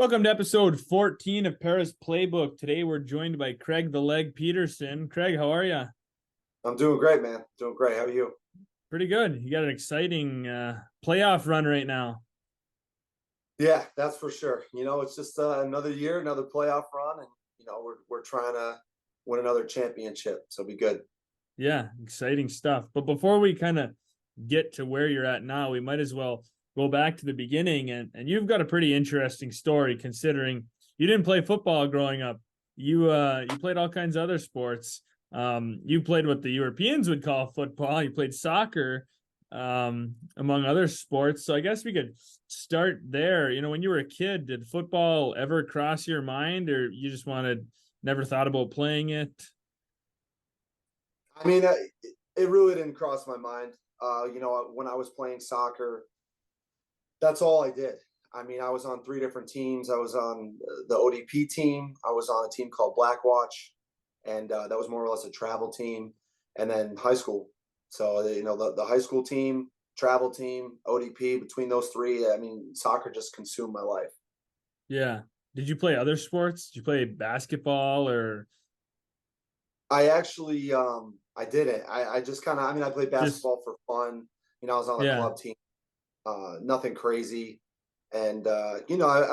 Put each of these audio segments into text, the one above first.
Welcome to episode 14 of Pera's Playbook. Today we're joined by Craig the Leg Peterson. Craig, how are you? I'm doing great, man. Doing great. How are you? Pretty good. You got an exciting playoff run right now. Yeah, that's for sure. It's just another year, another playoff run, and we're trying to win another championship. So be good. Yeah, exciting stuff. But before we kind of get to where you're at now, we might as well go back to the beginning. And you've got a pretty interesting story considering you didn't play football growing up. You played all kinds of other sports. You played what the Europeans would call football. You played soccer, among other sports. So I guess we could start there. When you were a kid, did football ever cross your mind, or you just never thought about playing it? I mean, it really didn't cross my mind. When I was playing soccer, that's all I did. I mean, I was on three different teams. I was on the ODP team. I was on a team called Blackwatch, and that was more or less a travel team. And then high school. So the high school team, travel team, ODP. Between those three, I mean, soccer just consumed my life. Yeah. Did you play other sports? Did you play basketball or I actually, I didn't. I just kind of. I mean, I played just basketball for fun. I was on a yeah, club team. Nothing crazy. And I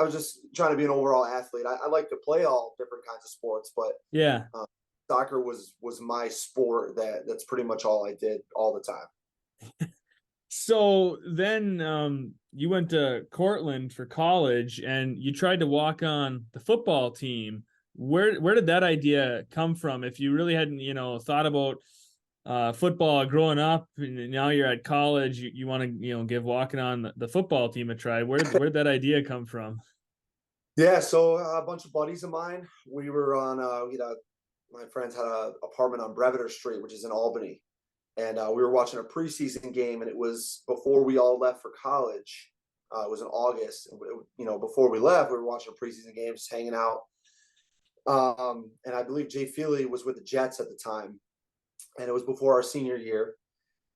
was just trying to be an overall athlete. I like to play all different kinds of sports, but yeah. uh, soccer was my sport. That's pretty much all I did all the time. So then you went to Cortland for college and you tried to walk on the football team. Where did that idea come from? If you really hadn't, thought about football growing up and now you're at college, you want to, give walking on the football team a try. Where'd that idea come from? Yeah, so a bunch of buddies of mine, we were on. My friends had an apartment on Breviter Street, which is in Albany, and we were watching a preseason game, and it was before we all left for college. It was in August, and before we left, we were watching a preseason game, just hanging out. And I believe Jay Feely was with the Jets at the time, and it was before our senior year,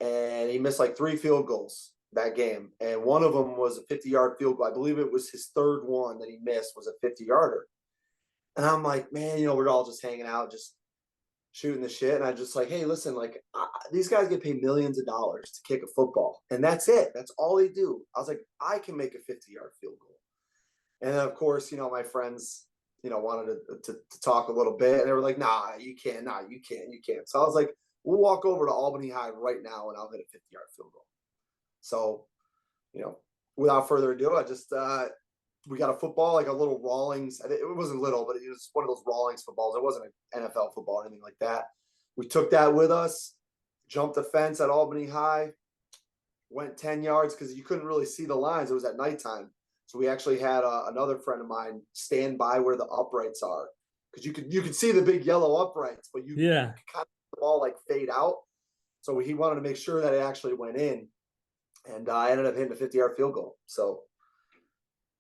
and he missed like three field goals that game, and one of them was a 50-yard field goal. I believe it was his third one that he missed was a 50-yarder, and I'm like, man, we're all just hanging out, just shooting the shit, and I just like, hey, listen, like these guys get paid millions of dollars to kick a football, and that's it. That's all they do. I was like, I can make a 50-yard field goal, and then of course, my friends, wanted to talk a little bit, and they were like, nah, you can't, nah, you can't. So I was like, we'll walk over to Albany High right now, and I'll hit a 50-yard field goal. So, without further ado, I just we got a football, like a little Rawlings. It wasn't little, but it was one of those Rawlings footballs. It wasn't an NFL football or anything like that. We took that with us, jumped the fence at Albany High, went 10 yards because you couldn't really see the lines. It was at nighttime. So we actually had another friend of mine stand by where the uprights are because you could see the big yellow uprights, but you Yeah. could kind of the ball like fade out. So he wanted to make sure that it actually went in, and I ended up hitting a 50-yard field goal. So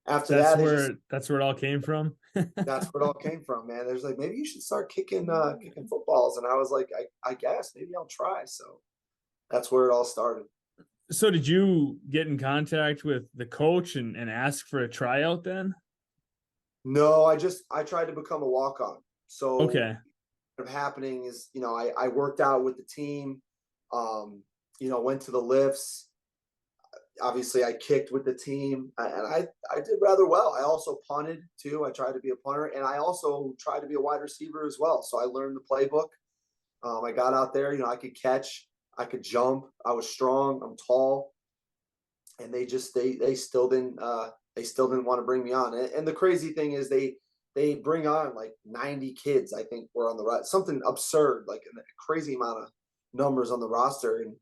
after That's that, where that's where it all came from. that's where it all came from, man. There's like, maybe you should start kicking footballs, and I was like, I guess maybe I'll try. So that's where it all started. So did you get in contact with the coach and ask for a tryout then? No, I tried to become a walk on. So Okay. what happening is, I worked out with the team, went to the lifts. Obviously I kicked with the team, and I did rather well. I also punted too. I tried to be a punter, and I also tried to be a wide receiver as well. So I learned the playbook. I got out there, I could catch, I could jump, I was strong, I'm tall, and they still didn't want to bring me on. And the crazy thing is they bring on like 90 kids, I think, were on the right, something absurd, like a crazy amount of numbers on the roster, and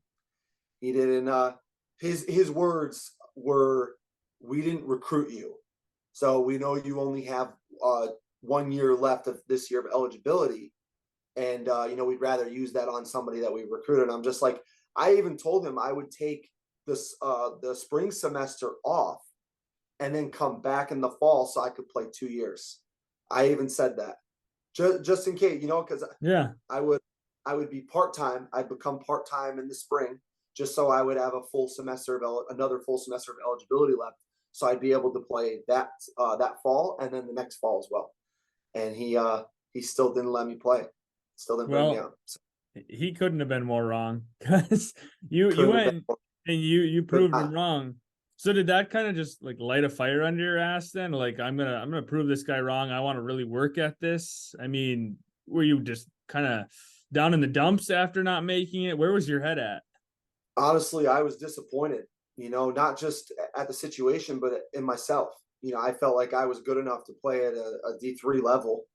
he didn't. His words were, "We didn't recruit you, so we know you only have 1 year left of this year of eligibility, and we'd rather use that on somebody that we recruited." I'm just like, I even told him I would take the spring semester off and then come back in the fall so I could play 2 years. I even said that just in case, because Yeah. I would I would be part time. I'd become part time in the spring, just so I would have a full semester of another full semester of eligibility left. so I'd be able to play that fall and then the next fall as well. And he still didn't let me play. Still didn't bring me Well, on. So he couldn't have been more wrong because you couldn't have been went more, and you could proved him not. wrong. So did that kind of just like light a fire under your ass then? Like I'm gonna prove this guy wrong. I want to really work at this. I mean, were you just kind of down in the dumps after not making it? Where was your head at? Honestly, I was disappointed, not just at the situation, but in myself. I felt like I was good enough to play at a D3 level,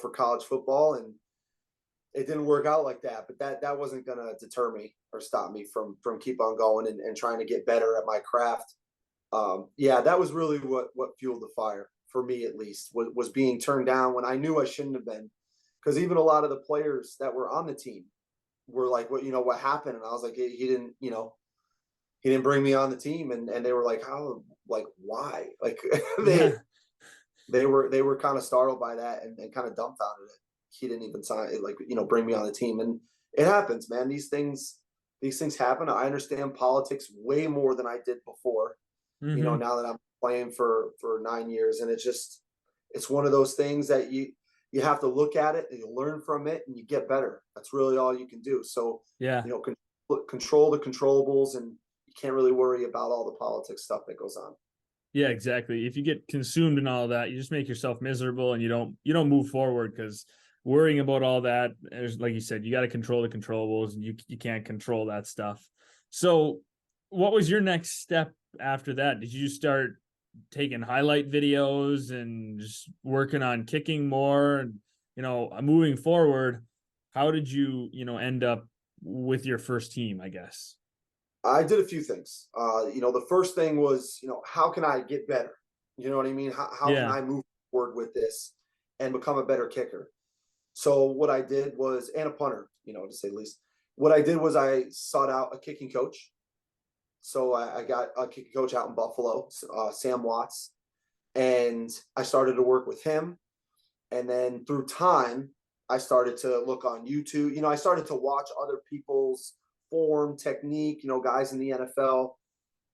for college football, and it didn't work out like that. But that wasn't going to deter me or stop me from keep on going and trying to get better at my craft. Yeah, that was really what fueled the fire for me, at least, was being turned down when I knew I shouldn't have been. Because even a lot of the players that were on the team were like, what happened? And I was like, he didn't, he didn't bring me on the team. And they were like, how, like, why? Like they, Yeah. they were kind of startled by that and kind of dumbfounded it. He didn't even sign it, like, bring me on the team. And it happens, man. These things happen. I understand politics way more than I did before, Mm-hmm. now that I'm playing for 9 years. And it's one of those things that you have to look at it and you learn from it and you get better. That's really all you can do. So, Yeah. control the controllables, and you can't really worry about all the politics stuff that goes on. Yeah, exactly. If you get consumed in all that, you just make yourself miserable and you don't move forward because worrying about all that, there's, like you said, you got to control the controllables and you can't control that stuff. So what was your next step after that? Did you start taking highlight videos and just working on kicking more and moving forward? How did you end up with your first team, I guess? I did a few things. The first thing was, how can I get better? You know what I mean? How can Yeah. I move forward with this and become a better kicker? So what I did was, and a punter, to say the least. What I did was I sought out a kicking coach. So I got a kicking coach out in Buffalo, Sam Watts, and I started to work with him. And then through time, I started to look on YouTube. I started to watch other people's form, technique, guys in the NFL,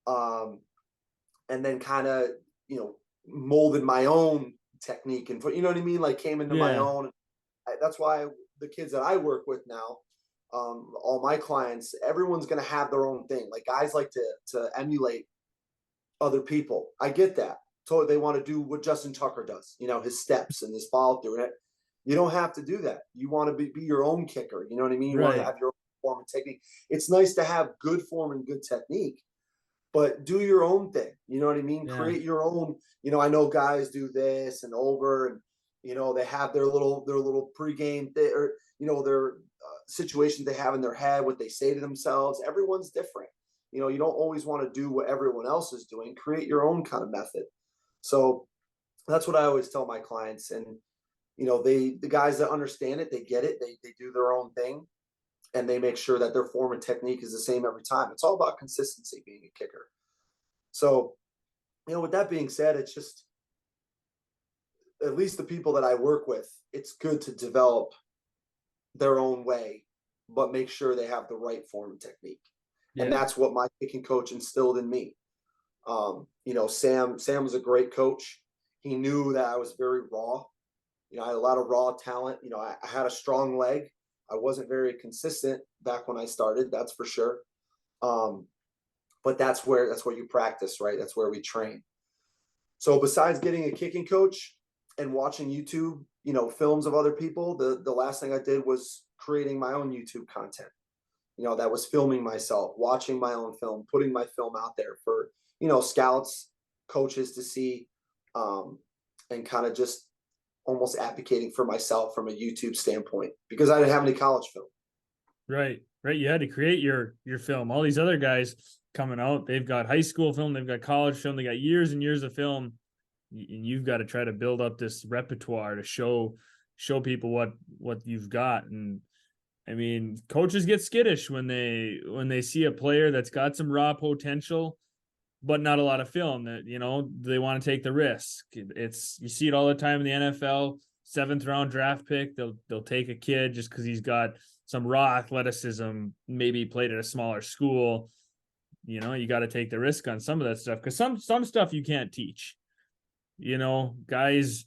um, and then kind of, molded my own technique and, what I mean? Like came into my Yeah. own. That's why the kids that I work with now, all my clients, everyone's going to have their own thing. Like guys like to emulate other people. I get that. So they want to do what Justin Tucker does, his steps and his follow through it. You don't have to do that. You want to be your own kicker. You know what I mean? You want to Right. have your own form and technique. It's nice to have good form and good technique, but do your own thing. You know what I mean? Yeah. Create your own. I know guys do this and over, and they have their little pregame or their situations they have in their head, what they say to themselves. Everyone's different. You don't always want to do what everyone else is doing. Create your own kind of method. So that's what I always tell my clients. And the guys that understand it, they get it. They do their own thing, and they make sure that their form and technique is the same every time. It's all about consistency being a kicker. So, with that being said, it's just, at least the people that I work with, it's good to develop their own way, but make sure they have the right form and technique. And Yeah. that's what my kicking coach instilled in me. Sam was a great coach. He knew that I was very raw. I had a lot of raw talent. I had a strong leg. I wasn't very consistent back when I started, that's for sure. But that's where you practice, right? That's where we train. So besides getting a kicking coach and watching YouTube, films of other people, the last thing I did was creating my own YouTube content. That was filming myself, watching my own film, putting my film out there for, scouts, coaches to see, and kind of just almost advocating for myself from a YouTube standpoint because I didn't have any college film. Right. Right. You had to create your film. All these other guys coming out, they've got high school film, they've got college film, they got years and years of film. And you've got to try to build up this repertoire to show people what you've got. And I mean, coaches get skittish when they see a player that's got some raw potential, but not a lot of film. That they want to take the risk. It's you see it all the time in the NFL. 7th-round draft pick, they'll take a kid just because he's got some raw athleticism. Maybe played at a smaller school, you know, you got to take the risk on some of that stuff, because some stuff you can't teach. You know, guys,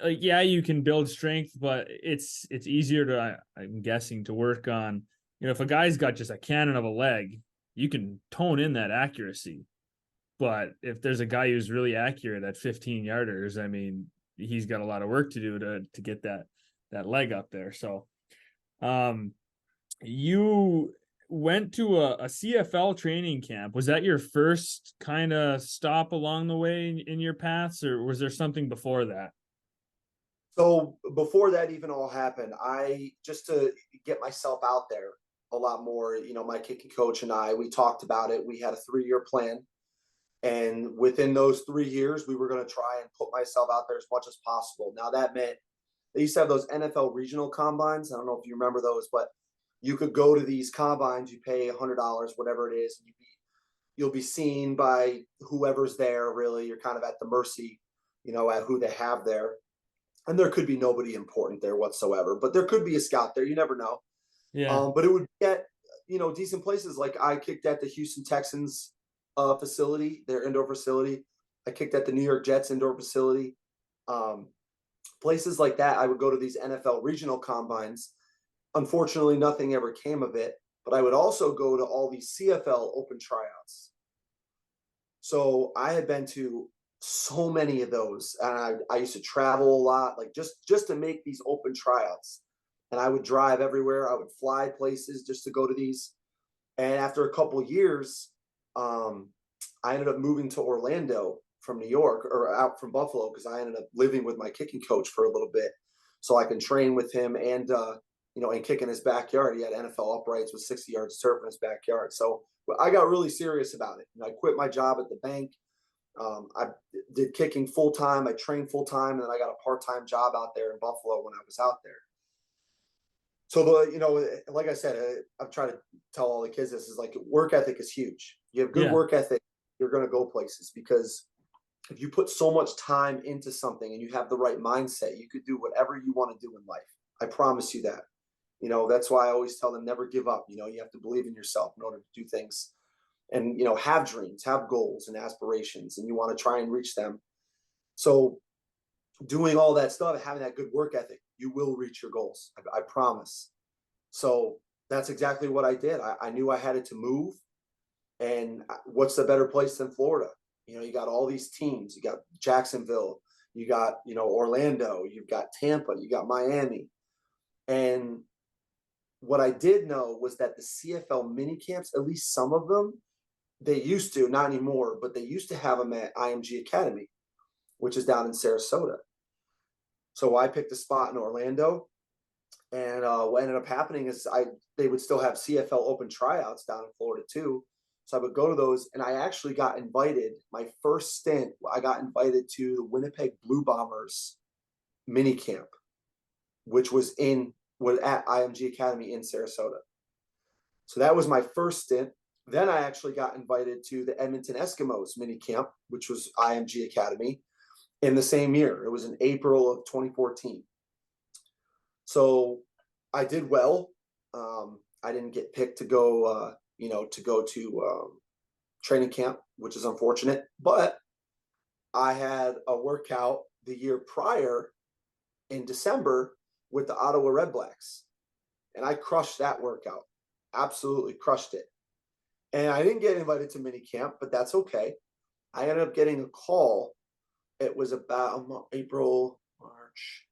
like, yeah, you can build strength, but it's easier to, I'm guessing, to work on. You know, if a guy's got just a cannon of a leg, you can tone in that accuracy. But if there's a guy who's really accurate at 15 yarders, I mean, he's got a lot of work to do to get that leg up there. So, um, you went to a CFL training camp. Was that your first kind of stop along the way in your paths, or was there something before that? So before that even all happened, I just to get myself out there a lot more, my kicking coach and we talked about it. We had a 3-year plan. And within those 3 years, we were going to try and put myself out there as much as possible. Now that meant they used to have those NFL regional combines. I don't know if you remember those, but you could go to these combines, you pay $100, whatever it is, and you'll be seen by whoever's there. Really, you're kind of at the mercy, at who they have there. And there could be nobody important there whatsoever, but there could be a scout there. You never know. Yeah. But it would get, decent places. Like I kicked at the Houston Texans facility, their indoor facility. I kicked at the New York Jets indoor facility. Um, Places like that. I would go to these NFL regional combines. Unfortunately, nothing ever came of it. But I would also go to all these CFL open tryouts. So I had been to so many of those, and I used to travel a lot, like just to make these open tryouts. And I would drive everywhere. I would fly places just to go to these. And after a couple of years, I ended up moving to Orlando from New York, or out from Buffalo, because I ended up living with my kicking coach for a little bit, so I can train with him and kick in his backyard. He had NFL uprights with 60 yards of turf in his backyard. So I got really serious about it. I quit my job at the bank. I did kicking full time. I trained full time, and then I got a part-time job out there in Buffalo when I was out there. So like I said, I'm trying to tell all the kids this is like work ethic is huge. You have good Yeah. work ethic, you're going to go places, because if you put so much time into something and you have the right mindset, you could do whatever you want to do in life. I promise you that. That's why I always tell them never give up. You have to believe in yourself in order to do things, and have dreams, have goals and aspirations, and you want to try and reach them. So doing all that stuff, having that good work ethic, you will reach your goals. I promise. So that's exactly what I did. I knew I had to move. And what's the better place than Florida? You got all these teams. You got Jacksonville. You got, Orlando. You've got Tampa. You got Miami. And what I did know was that the CFL mini camps, at least some of them, they used to, not anymore, but they used to have them at IMG Academy, which is down in Sarasota. So I picked a spot in Orlando, and what ended up happening is they would still have CFL open tryouts down in Florida too. So I would go to those, and I actually got invited. My first stint, I got invited to the Winnipeg Blue Bombers mini camp, which was at IMG Academy in Sarasota. So that was my first stint. Then I actually got invited to the Edmonton Eskimos mini camp, which was IMG Academy, in the same year. It was in April of 2014. So I did well. I didn't get picked to go, to training camp, which is unfortunate. But I had a workout the year prior in December with the Ottawa Red Blacks, and I crushed that workout. Absolutely crushed it. And I didn't get invited to mini camp, but that's okay. I ended up getting a call. It was about April, March.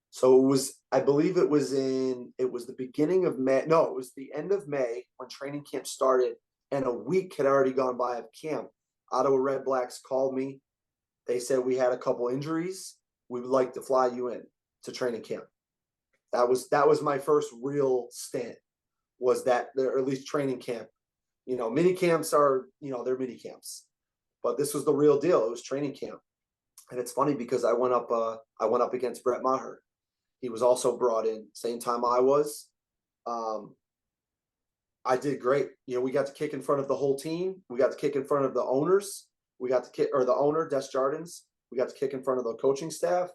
So I believe it was the beginning of May. No, it was the end of May when training camp started, and a week had already gone by of camp. Ottawa Red Blacks called me. They said, we had a couple injuries. We would like to fly you in to training camp. That was my first real stint, was that, or at least training camp. Mini camps are, they're mini camps, but this was the real deal. It was training camp. And it's funny because I went up against Brett Maher. He was also brought in same time I was. I did great. We got to kick in front of the whole team. We got to kick in front of the owners. We got to kick, or the owner, Des Jardins. We got to kick in front of the coaching staff.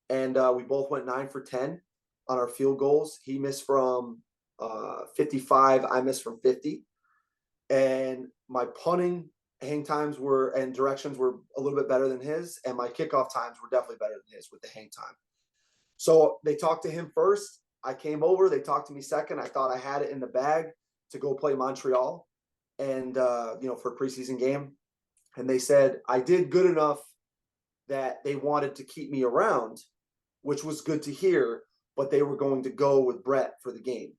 And we both went 9 for 10 on our field goals. He missed from 55. I missed from 50. and my punting hang times and directions were a little bit better than his, and my kickoff times were definitely better than his with the hang time. So they talked to him first. I came over. They talked to me second. I thought I had it in the bag to go play Montreal, and for a preseason game. And they said I did good enough that they wanted to keep me around, which was good to hear. But they were going to go with Brett for the game.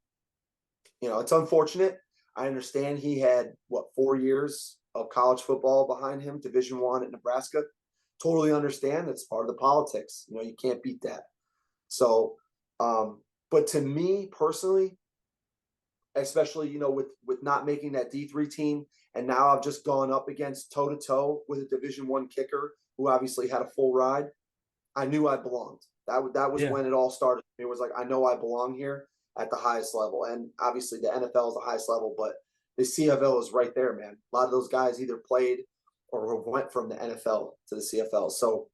It's unfortunate. I understand he had 4 years of college football behind him, Division I at Nebraska. Totally understand. It's part of the politics. You can't beat that. So, but to me personally, especially with not making that D3 team, and now I've just gone up against toe to toe with a Division I kicker who obviously had a full ride. I knew I belonged. That was Yeah. when it all started. It was like, I know I belong here at the highest level, and obviously the NFL is the highest level, but the CFL is right there, man. A lot of those guys either played or went from the NFL to the CFL. So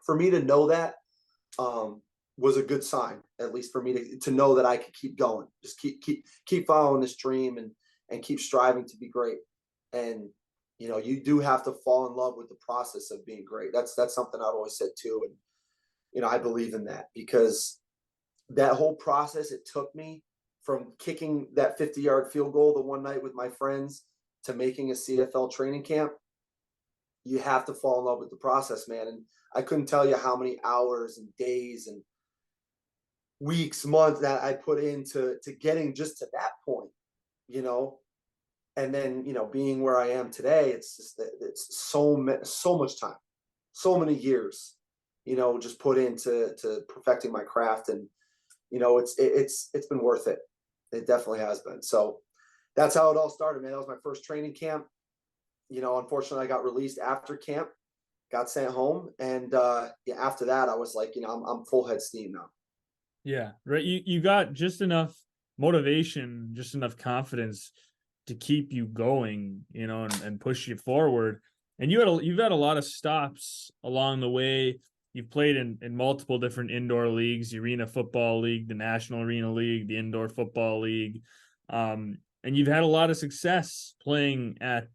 for me to know that was a good sign, at least for me to know that I could keep going, just keep following this dream and keep striving to be great. And you do have to fall in love with the process of being great. That's something I've always said too, and I believe in that, because that whole process, it took me from kicking that 50-yard field goal the one night with my friends to making a CFL training camp. You have to fall in love with the process, man. And I couldn't tell you how many hours and days and weeks, months that I put into getting just to that point, and then, being where I am today, it's just that it's so much time, so many years, just put into perfecting my craft. And, it's been worth it. It definitely has been. So that's how it all started, man. That was my first training camp. Unfortunately I got released after camp, got sent home. And after that I was like, I'm full head steam now. Yeah, right. You got just enough motivation, just enough confidence to keep you going, and push you forward. And you've had a lot of stops along the way. You've played in multiple different indoor leagues, the Arena Football League, the National Arena League, the Indoor Football League. And you've had a lot of success playing at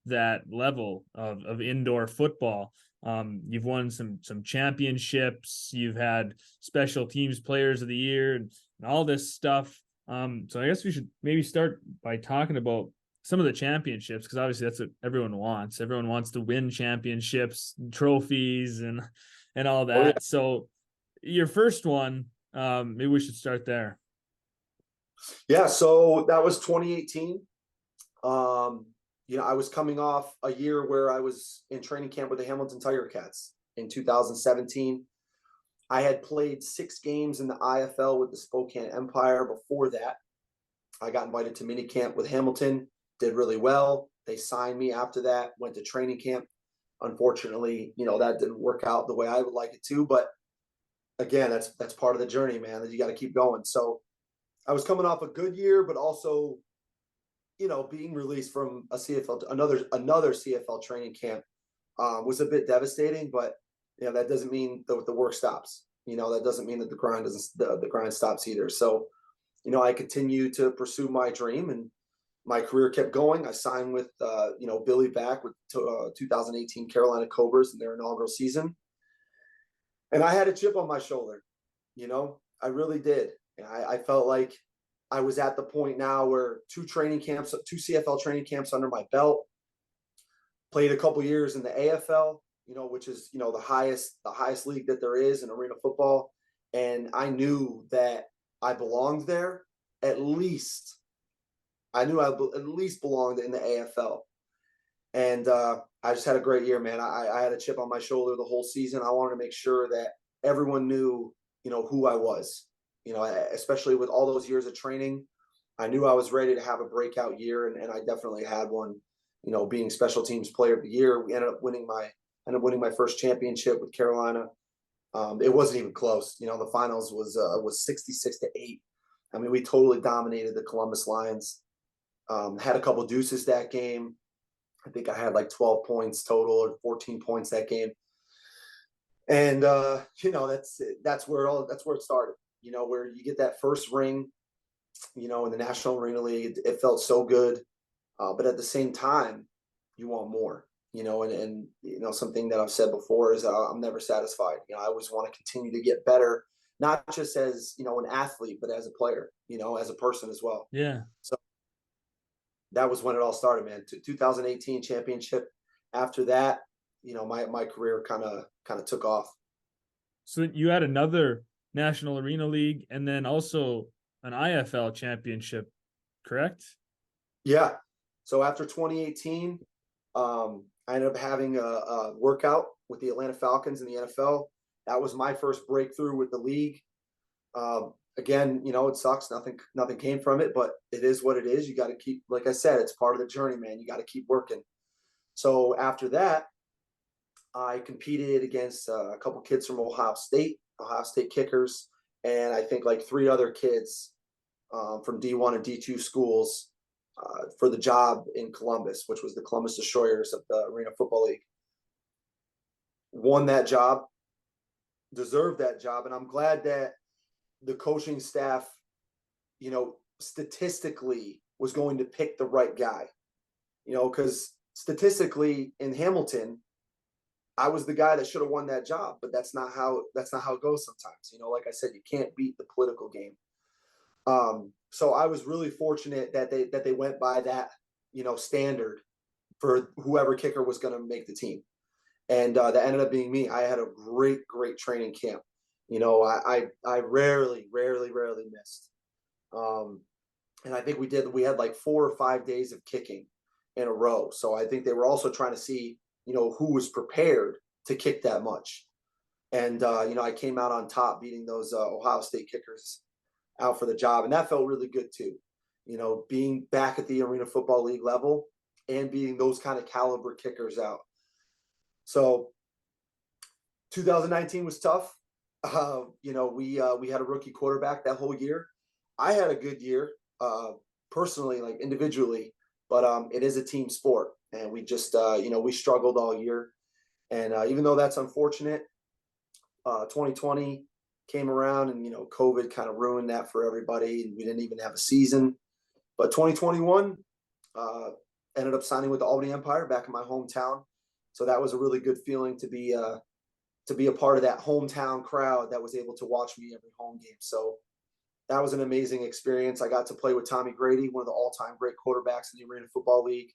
that level of indoor football. You've won some championships. You've had special teams players of the year and all this stuff. So I guess we should maybe start by talking about some of the championships, because obviously that's what everyone wants. Everyone wants to win championships, trophies, and all that. Oh, yeah. So your first one, maybe we should start there. Yeah, so that was 2018. I was coming off a year where I was in training camp with the Hamilton Tiger Cats in 2017. I had played 6 games in the IFL with the Spokane Empire before that. I got invited to mini camp with Hamilton, did really well. They signed me after that, went to training camp. Unfortunately, that didn't work out the way I would like it to. But again, that's part of the journey, man, that you got to keep going. So I was coming off a good year, but also, being released from a CFL, another CFL training camp was a bit devastating. But that doesn't mean the work stops. That doesn't mean that the grind stops either. So, I continue to pursue my dream, and my career kept going. I signed with Billy back with 2018 Carolina Cobras in their inaugural season, and I had a chip on my shoulder. I really did. I felt like I was at the point now where 2 CFL training camps under my belt, played a couple years in the AFL, which is, the highest league that there is in arena football. And I knew that I belonged there. I knew I at least belonged in the AFL. And I just had a great year, man. I had a chip on my shoulder the whole season. I wanted to make sure that everyone knew, who I was. Especially with all those years of training, I knew I was ready to have a breakout year, and I definitely had one. Being special teams player of the year, we ended up winning my first championship with Carolina. It wasn't even close. The finals was 66-8. I mean, we totally dominated the Columbus Lions. Had a couple deuces that game. I think I had like 12 points total or 14 points that game. And that's where it started. Where you get that first ring, in the National Arena League. It felt so good. But at the same time, you want more, and something that I've said before is I'm never satisfied. I always want to continue to get better, not just as, an athlete, but as a player, as a person as well. Yeah. So that was when it all started, man. 2018 championship. After that, my career kind of took off. So you had another National Arena League and then also an IFL championship, correct? Yeah. So after 2018, I ended up having a workout with the Atlanta Falcons in the NFL. That was my first breakthrough with the league. Again, it sucks. Nothing came from it, but it is what it is. You got to keep, like I said, it's part of the journey, man. You got to keep working. So after that, I competed against a couple kids from Ohio State kickers, and I think like three other kids from D1 and D2 schools for the job in Columbus, which was the Columbus Destroyers of the Arena Football League. Won that job, deserved that job, and I'm glad that the coaching staff, statistically was going to pick the right guy. Because statistically in Hamilton, I was the guy that should have won that job, but that's not how it goes sometimes. Like I said, you can't beat the political game. So I was really fortunate that they went by that, standard for whoever kicker was going to make the team. And that ended up being me. I had a great training camp. I rarely missed. And I think we had like 4 or 5 days of kicking in a row. So I think they were also trying to see, who was prepared to kick that much. And, I came out on top beating those Ohio State kickers out for the job. And that felt really good too. Being back at the Arena Football League level and beating those kind of caliber kickers out. So 2019 was tough. We had a rookie quarterback that whole year. I had a good year, personally, like individually, but it is a team sport, and we just we struggled all year. And even though that's unfortunate, 2020 came around, and COVID kind of ruined that for everybody, and we didn't even have a season. But 2021 ended up signing with the Albany Empire back in my hometown, so that was a really good feeling to be a part of that hometown crowd that was able to watch me every home game. So that was an amazing experience. I got to play with Tommy Grady, one of the all-time great quarterbacks in the Arena Football League.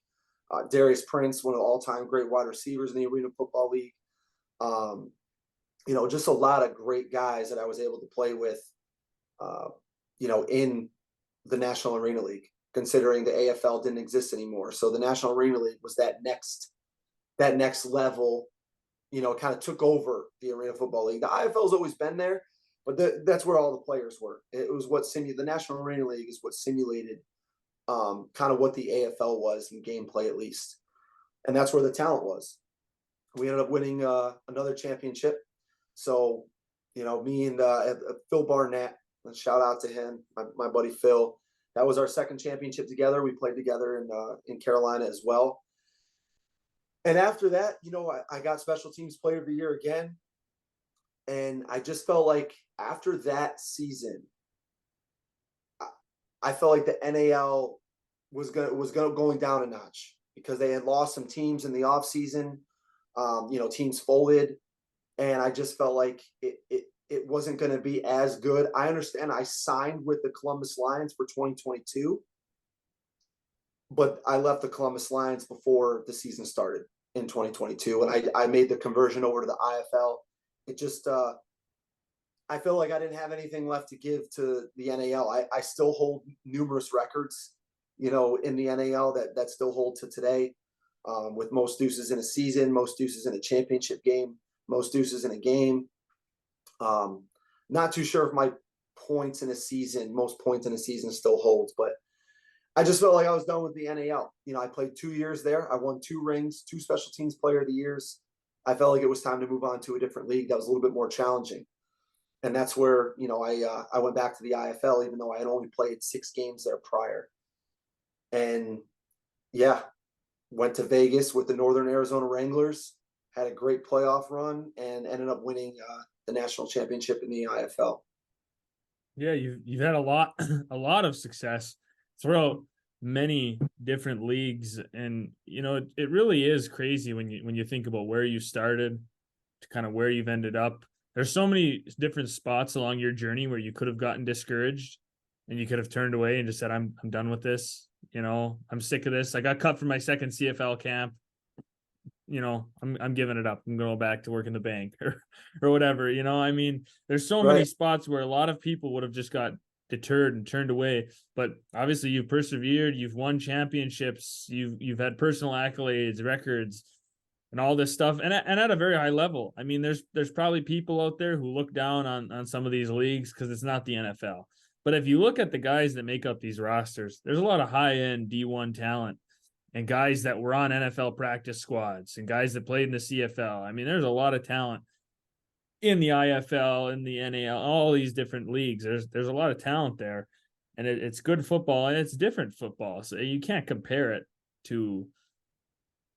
Darius Prince, one of the all-time great wide receivers in the Arena Football League. Just a lot of great guys that I was able to play with, in the National Arena League, considering the AFL didn't exist anymore. So the National Arena League was that next level, kind of took over the Arena Football League. The IFL's always been there, but that's where all the players were. It was the National Arena League is what simulated kind of what the AFL was in gameplay, at least. And that's where the talent was. We ended up winning another championship. So, me and Phil Barnett, shout out to him, my buddy Phil. That was our second championship together. We played together in Carolina as well. And after that, I got Special Teams Player of the Year again. And I just felt like after that season, I felt like the NAL was going down a notch because they had lost some teams in the offseason. Teams folded. And I just felt like it wasn't going to be as good. I understand I signed with the Columbus Lions for 2022, but I left the Columbus Lions before the season started in 2022. And I made the conversion over to the IFL. It just, I feel like I didn't have anything left to give to the NAL. I still hold numerous records, in the NAL that still hold to today, with most deuces in a season, most deuces in a championship game, most deuces in a game. Not too sure if my most points in a season still holds, but I just felt like I was done with the NAL. I played 2 years there. I won 2 rings, 2 Special Teams Player of the Years. I felt like it was time to move on to a different league that was a little bit more challenging. And that's where, I went back to the IFL, even though I had only played 6 games there prior. And yeah, went to Vegas with the Northern Arizona Wranglers, had a great playoff run, and ended up winning the national championship in the IFL. Yeah, you've had a lot of success throughout many different leagues, and it really is crazy when you think about where you started to kind of where you've ended up. There's so many different spots along your journey where you could have gotten discouraged and you could have turned away and just said, I'm done with this. I'm sick of this. I got cut from my second CFL camp. I'm giving it up. I'm going back to work in the bank or whatever. I mean, there's so many Right. spots where a lot of people would have just got deterred and turned away. But obviously you've persevered, you've won championships, you've had personal accolades, records, and all this stuff, and at a very high level. I mean, there's probably people out there who look down on some of these leagues because it's not the NFL. But if you look at the guys that make up these rosters, there's a lot of high end D1 talent and guys that were on NFL practice squads and guys that played in the CFL. I mean, there's a lot of talent in the IFL, in the NAL, all these different leagues. There's a lot of talent there, and it's good football and it's different football. So you can't compare it to,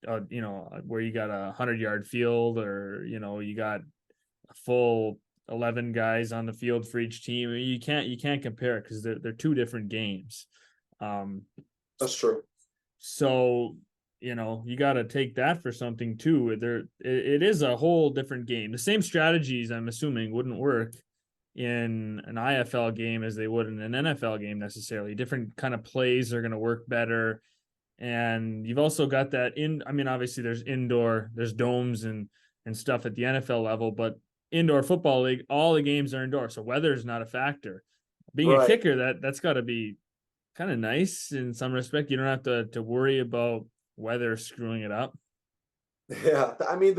where you got 100-yard field, or you got a full 11 guys on the field for each team. I mean, you can't compare it because they're two different games. That's true. So you got to take that for something too. It is a whole different game. The same strategies, I'm assuming, wouldn't work in an IFL game as they would in an NFL game necessarily. Different kind of plays are going to work better. And you've also got that I mean, obviously there's domes and stuff at the NFL level, but indoor football league, all the games are indoor. So weather is not a factor. Being a Right. kicker, that's got to be kind of nice in some respect. You don't have to worry about weather screwing it up. Yeah. I mean,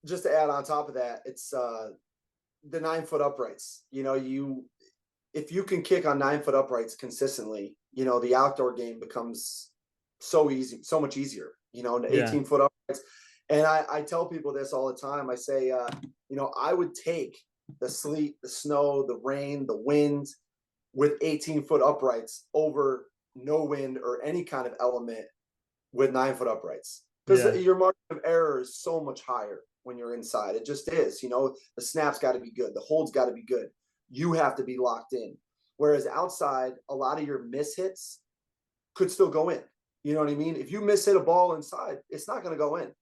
just to add on top of that, it's the 9 foot uprights. If you can kick on 9 foot uprights consistently, the outdoor game becomes so easy, so much easier. An Yeah. 18 foot uprights. And I tell people this all the time. I say, I would take the sleet, the snow, the rain, the wind with 18 foot uprights over no wind or any kind of element with 9 foot uprights, because Yeah. your margin of error is so much higher when you're inside. It just is. The snap's got to be good, the hold's got to be good. You have to be locked in. Whereas outside, a lot of your miss hits could still go in. You know what I mean? If you miss hit a ball inside, it's not going to go in.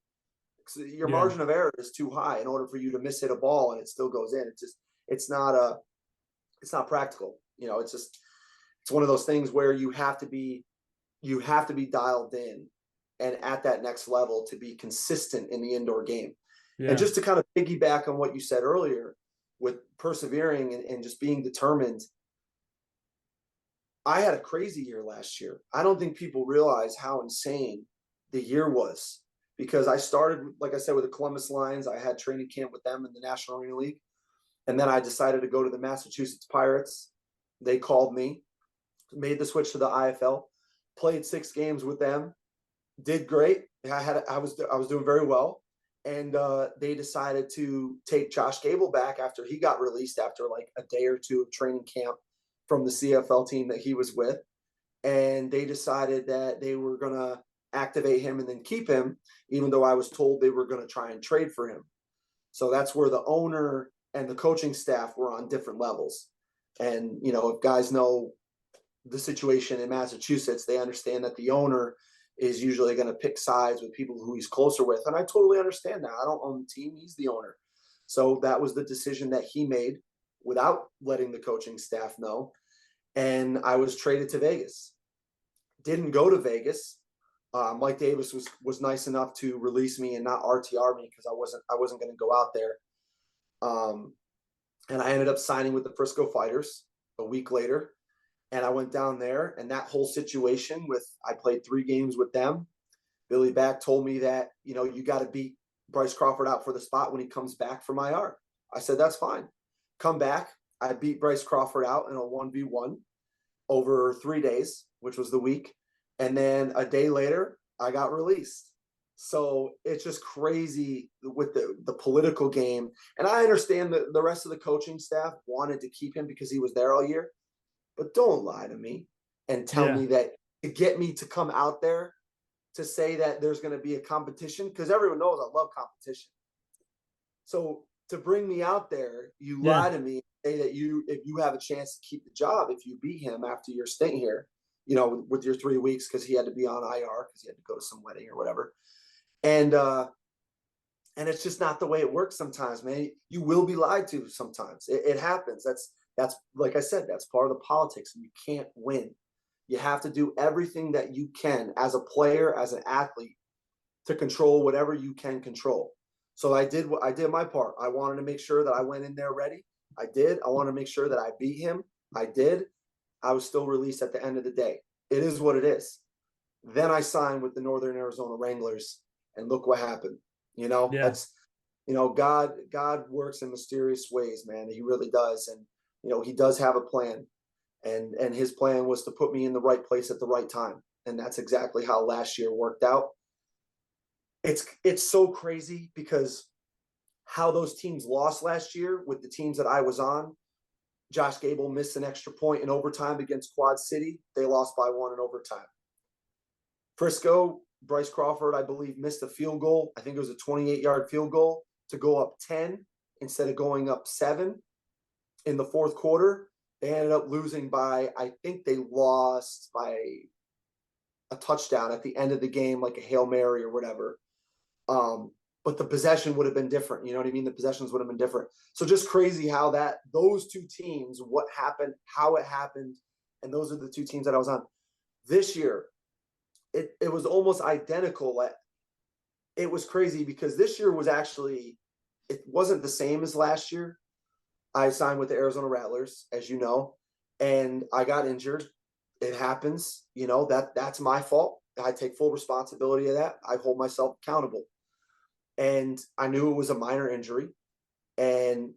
Your Yeah. margin of error is too high in order for you to miss hit a ball and it still goes in. It's not practical. It's one of those things where you have to be dialed in and at that next level to be consistent in the indoor game. And Yeah. just to kind of piggyback on what you said earlier with persevering and just being determined, I had a crazy year last year. I don't think people realize how insane the year was, because I started, like I said, with the Columbus Lions. I had training camp with them in the National Arena League. And then I decided to go to the Massachusetts Pirates. They called me, made the switch to the IFL, played 6 games with them, did great. I was doing very well, and they decided to take Josh Gable back after he got released after like a day or two of training camp from the CFL team that he was with, and they decided that they were going to activate him and then keep him, even though I was told they were going to try and trade for him. So that's where the owner and the coaching staff were on different levels. And if guys know the situation in Massachusetts, they understand that the owner is usually going to pick sides with people who he's closer with. And I totally understand that. I don't own the team. He's the owner. So that was the decision that he made without letting the coaching staff know. And I was traded to Vegas. Didn't go to Vegas. Mike Davis was nice enough to release me and not RTR me, because I wasn't going to go out there. And I ended up signing with the Frisco Fighters a week later. And I went down there, and that whole situation I played 3 games with them. Billy Back told me that, you got to beat Bryce Crawford out for the spot when he comes back from IR. I said, that's fine. Come back. I beat Bryce Crawford out in a 1v1 over 3 days, which was the week. And then a day later, I got released. So it's just crazy with the political game. And I understand that the rest of the coaching staff wanted to keep him because he was there all year. But don't lie to me and tell Yeah. me that to get me to come out there to say that there's going to be a competition, because everyone knows I love competition. So to bring me out there, you Yeah. lie to me, say that if you have a chance to keep the job if you beat him after your stint here. with your 3 weeks, because he had to be on IR because he had to go to some wedding or whatever. And it's just not the way it works sometimes, man. You will be lied to sometimes. It happens. That's like I said, that's part of the politics. You can't win. You have to do everything that you can as a player, as an athlete, to control whatever you can control. So I did my part. I wanted to make sure that I went in there ready. I did. I wanted to make sure that I beat him. I did. I was still released at the end of the day. It is what it is. Then I signed with the Northern Arizona Wranglers, and look what happened. Yeah. That's God works in mysterious ways, man. He really does. And he does have a plan. And his plan was to put me in the right place at the right time. And that's exactly how last year worked out. It's so crazy because how those teams lost last year with the teams that I was on. Josh Gable missed an extra point in overtime against Quad City. They lost by 1 in overtime. Frisco, Bryce Crawford, I believe, missed a field goal. I think it was a 28-yard field goal to go up 10 instead of going up 7 in the fourth quarter. They ended up losing by, I think they lost by a touchdown at the end of the game, like a Hail Mary or whatever. But the possession would have been different. You know what I mean? The possessions would have been different. So just crazy how those two teams, what happened, how it happened, and those are the two teams that I was on. This year, it was almost identical. It was crazy because this year was actually, it wasn't the same as last year. I signed with the Arizona Rattlers, as you know, and I got injured. It happens, that's my fault. I take full responsibility of that. I hold myself accountable. And I knew it was a minor injury. And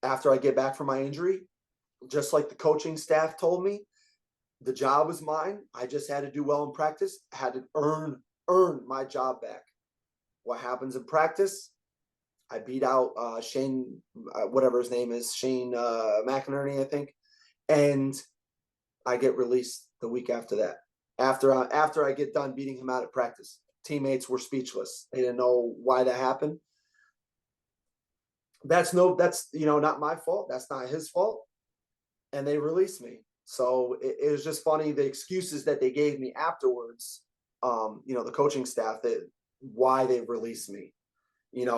after I get back from my injury, just like the coaching staff told me, the job was mine. I just had to do well in practice. I had to earn my job back. What happens in practice? I beat out Shane, whatever his name is, Shane McInerney, I think, and I get released the week after that. After I get done beating him out at practice, teammates were speechless. They didn't know why that happened. That's not my fault. That's not his fault. And they released me. So it was just funny, the excuses that they gave me afterwards, the coaching staff, why they released me,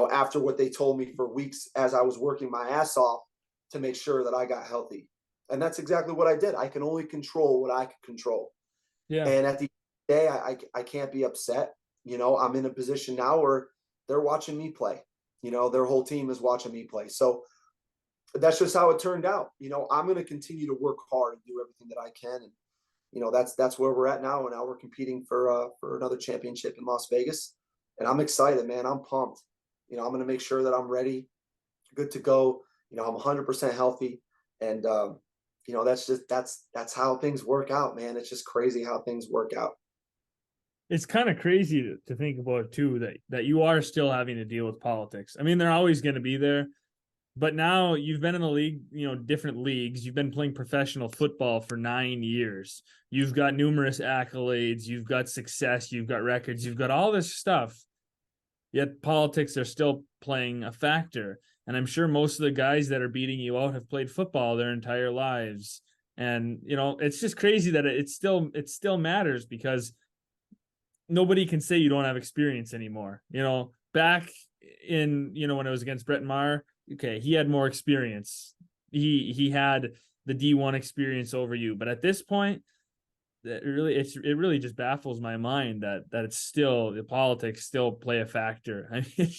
after what they told me for weeks as I was working my ass off to make sure that I got healthy. And that's exactly what I did. I can only control what I can control. Yeah. And at the end of the day, I can't be upset. I'm in a position now where they're watching me play. Their whole team is watching me play. So that's just how it turned out. I'm going to continue to work hard and do everything that I can. And, that's where we're at now. And now we're competing for another championship in Las Vegas. And I'm excited, man. I'm pumped. I'm going to make sure that I'm ready, good to go. I'm 100% healthy. And, that's how things work out, man. It's just crazy how things work out. It's kind of crazy to think about too, that you are still having to deal with politics. I mean, they're always going to be there, but now you've been in the league, different leagues. You've been playing professional football for 9 years. You've got numerous accolades. You've got success. You've got records. You've got all this stuff. Yet politics are still playing a factor. And I'm sure most of the guys that are beating you out have played football their entire lives. And, it's just crazy that it still matters, because nobody can say you don't have experience anymore. Back in, when it was against Brett Maher, okay, he had more experience. He had the D1 experience over you. But at this point, it really just baffles my mind that it's still, the politics still play a factor. I mean,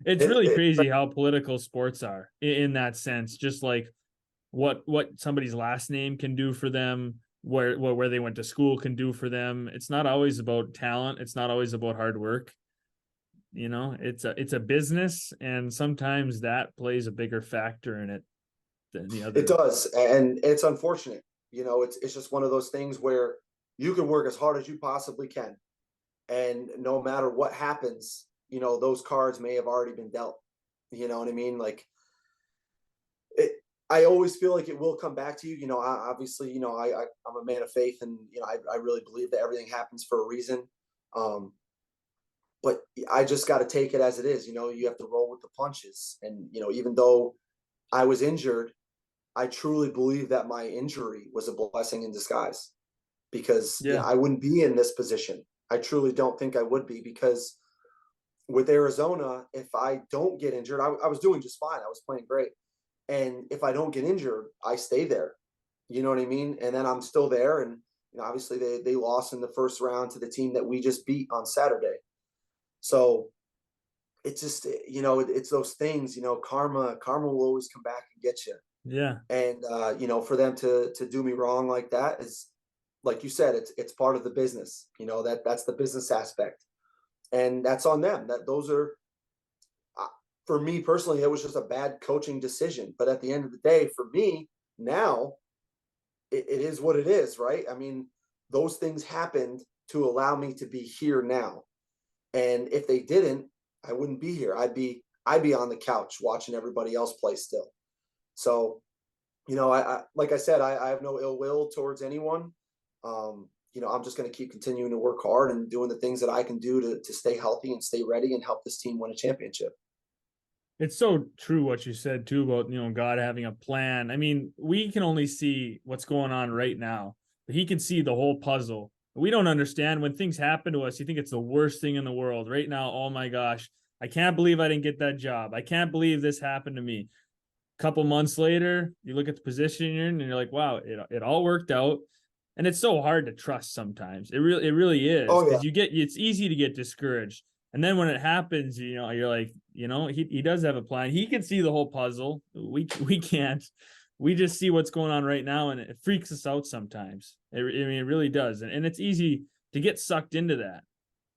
it's really crazy how political sports are in that sense. Just like what somebody's last name can do for them, where they went to school can do for them. It's not always about talent. It's not always about hard work. It's a business, and sometimes that plays a bigger factor in it than the other. It does, and it's unfortunate. It's just one of those things where you can work as hard as you possibly can, and no matter what happens, those cards may have already been dealt. You know what I mean? Like, I always feel like it will come back to you. Obviously, I'm a man of faith, and I really believe that everything happens for a reason. But I just got to take it as it is. You have to roll with the punches, and even though I was injured, I truly believe that my injury was a blessing in disguise, because Yeah. I wouldn't be in this position. I truly don't think I would be, because with Arizona, if I don't get injured, I was doing just fine. I was playing great. And if I don't get injured, I stay there. You know what I mean? And then I'm still there. And obviously they lost in the first round to the team that we just beat on Saturday. So it's just, it's those things, karma will always come back and get you. Yeah. And for them to do me wrong like that is, like you said, it's part of the business. That's the business aspect, and that's on them. That those are, for me personally, it was just a bad coaching decision. But at the end of the day, for me now, it is what it is, right? I mean, those things happened to allow me to be here now. And if they didn't, I wouldn't be here. I'd be on the couch watching everybody else play still. So, I like I said, I have no ill will towards anyone. I'm just going to keep continuing to work hard and doing the things that I can do to stay healthy and stay ready and help this team win a championship. It's so true what you said too about, God having a plan. I mean, we can only see what's going on right now, but he can see the whole puzzle. We don't understand when things happen to us. You think it's the worst thing in the world right now. Oh my gosh, I can't believe I didn't get that job. I can't believe this happened to me. A couple months later, you look at the position you're in and you're like, wow, it all worked out. And it's so hard to trust sometimes. It really is, Oh yeah. because it's easy to get discouraged. And then when it happens, you're like, he does have a plan. He can see the whole puzzle. We can't. We just see what's going on right now, and it freaks us out sometimes. I mean, it really does, and it's easy to get sucked into that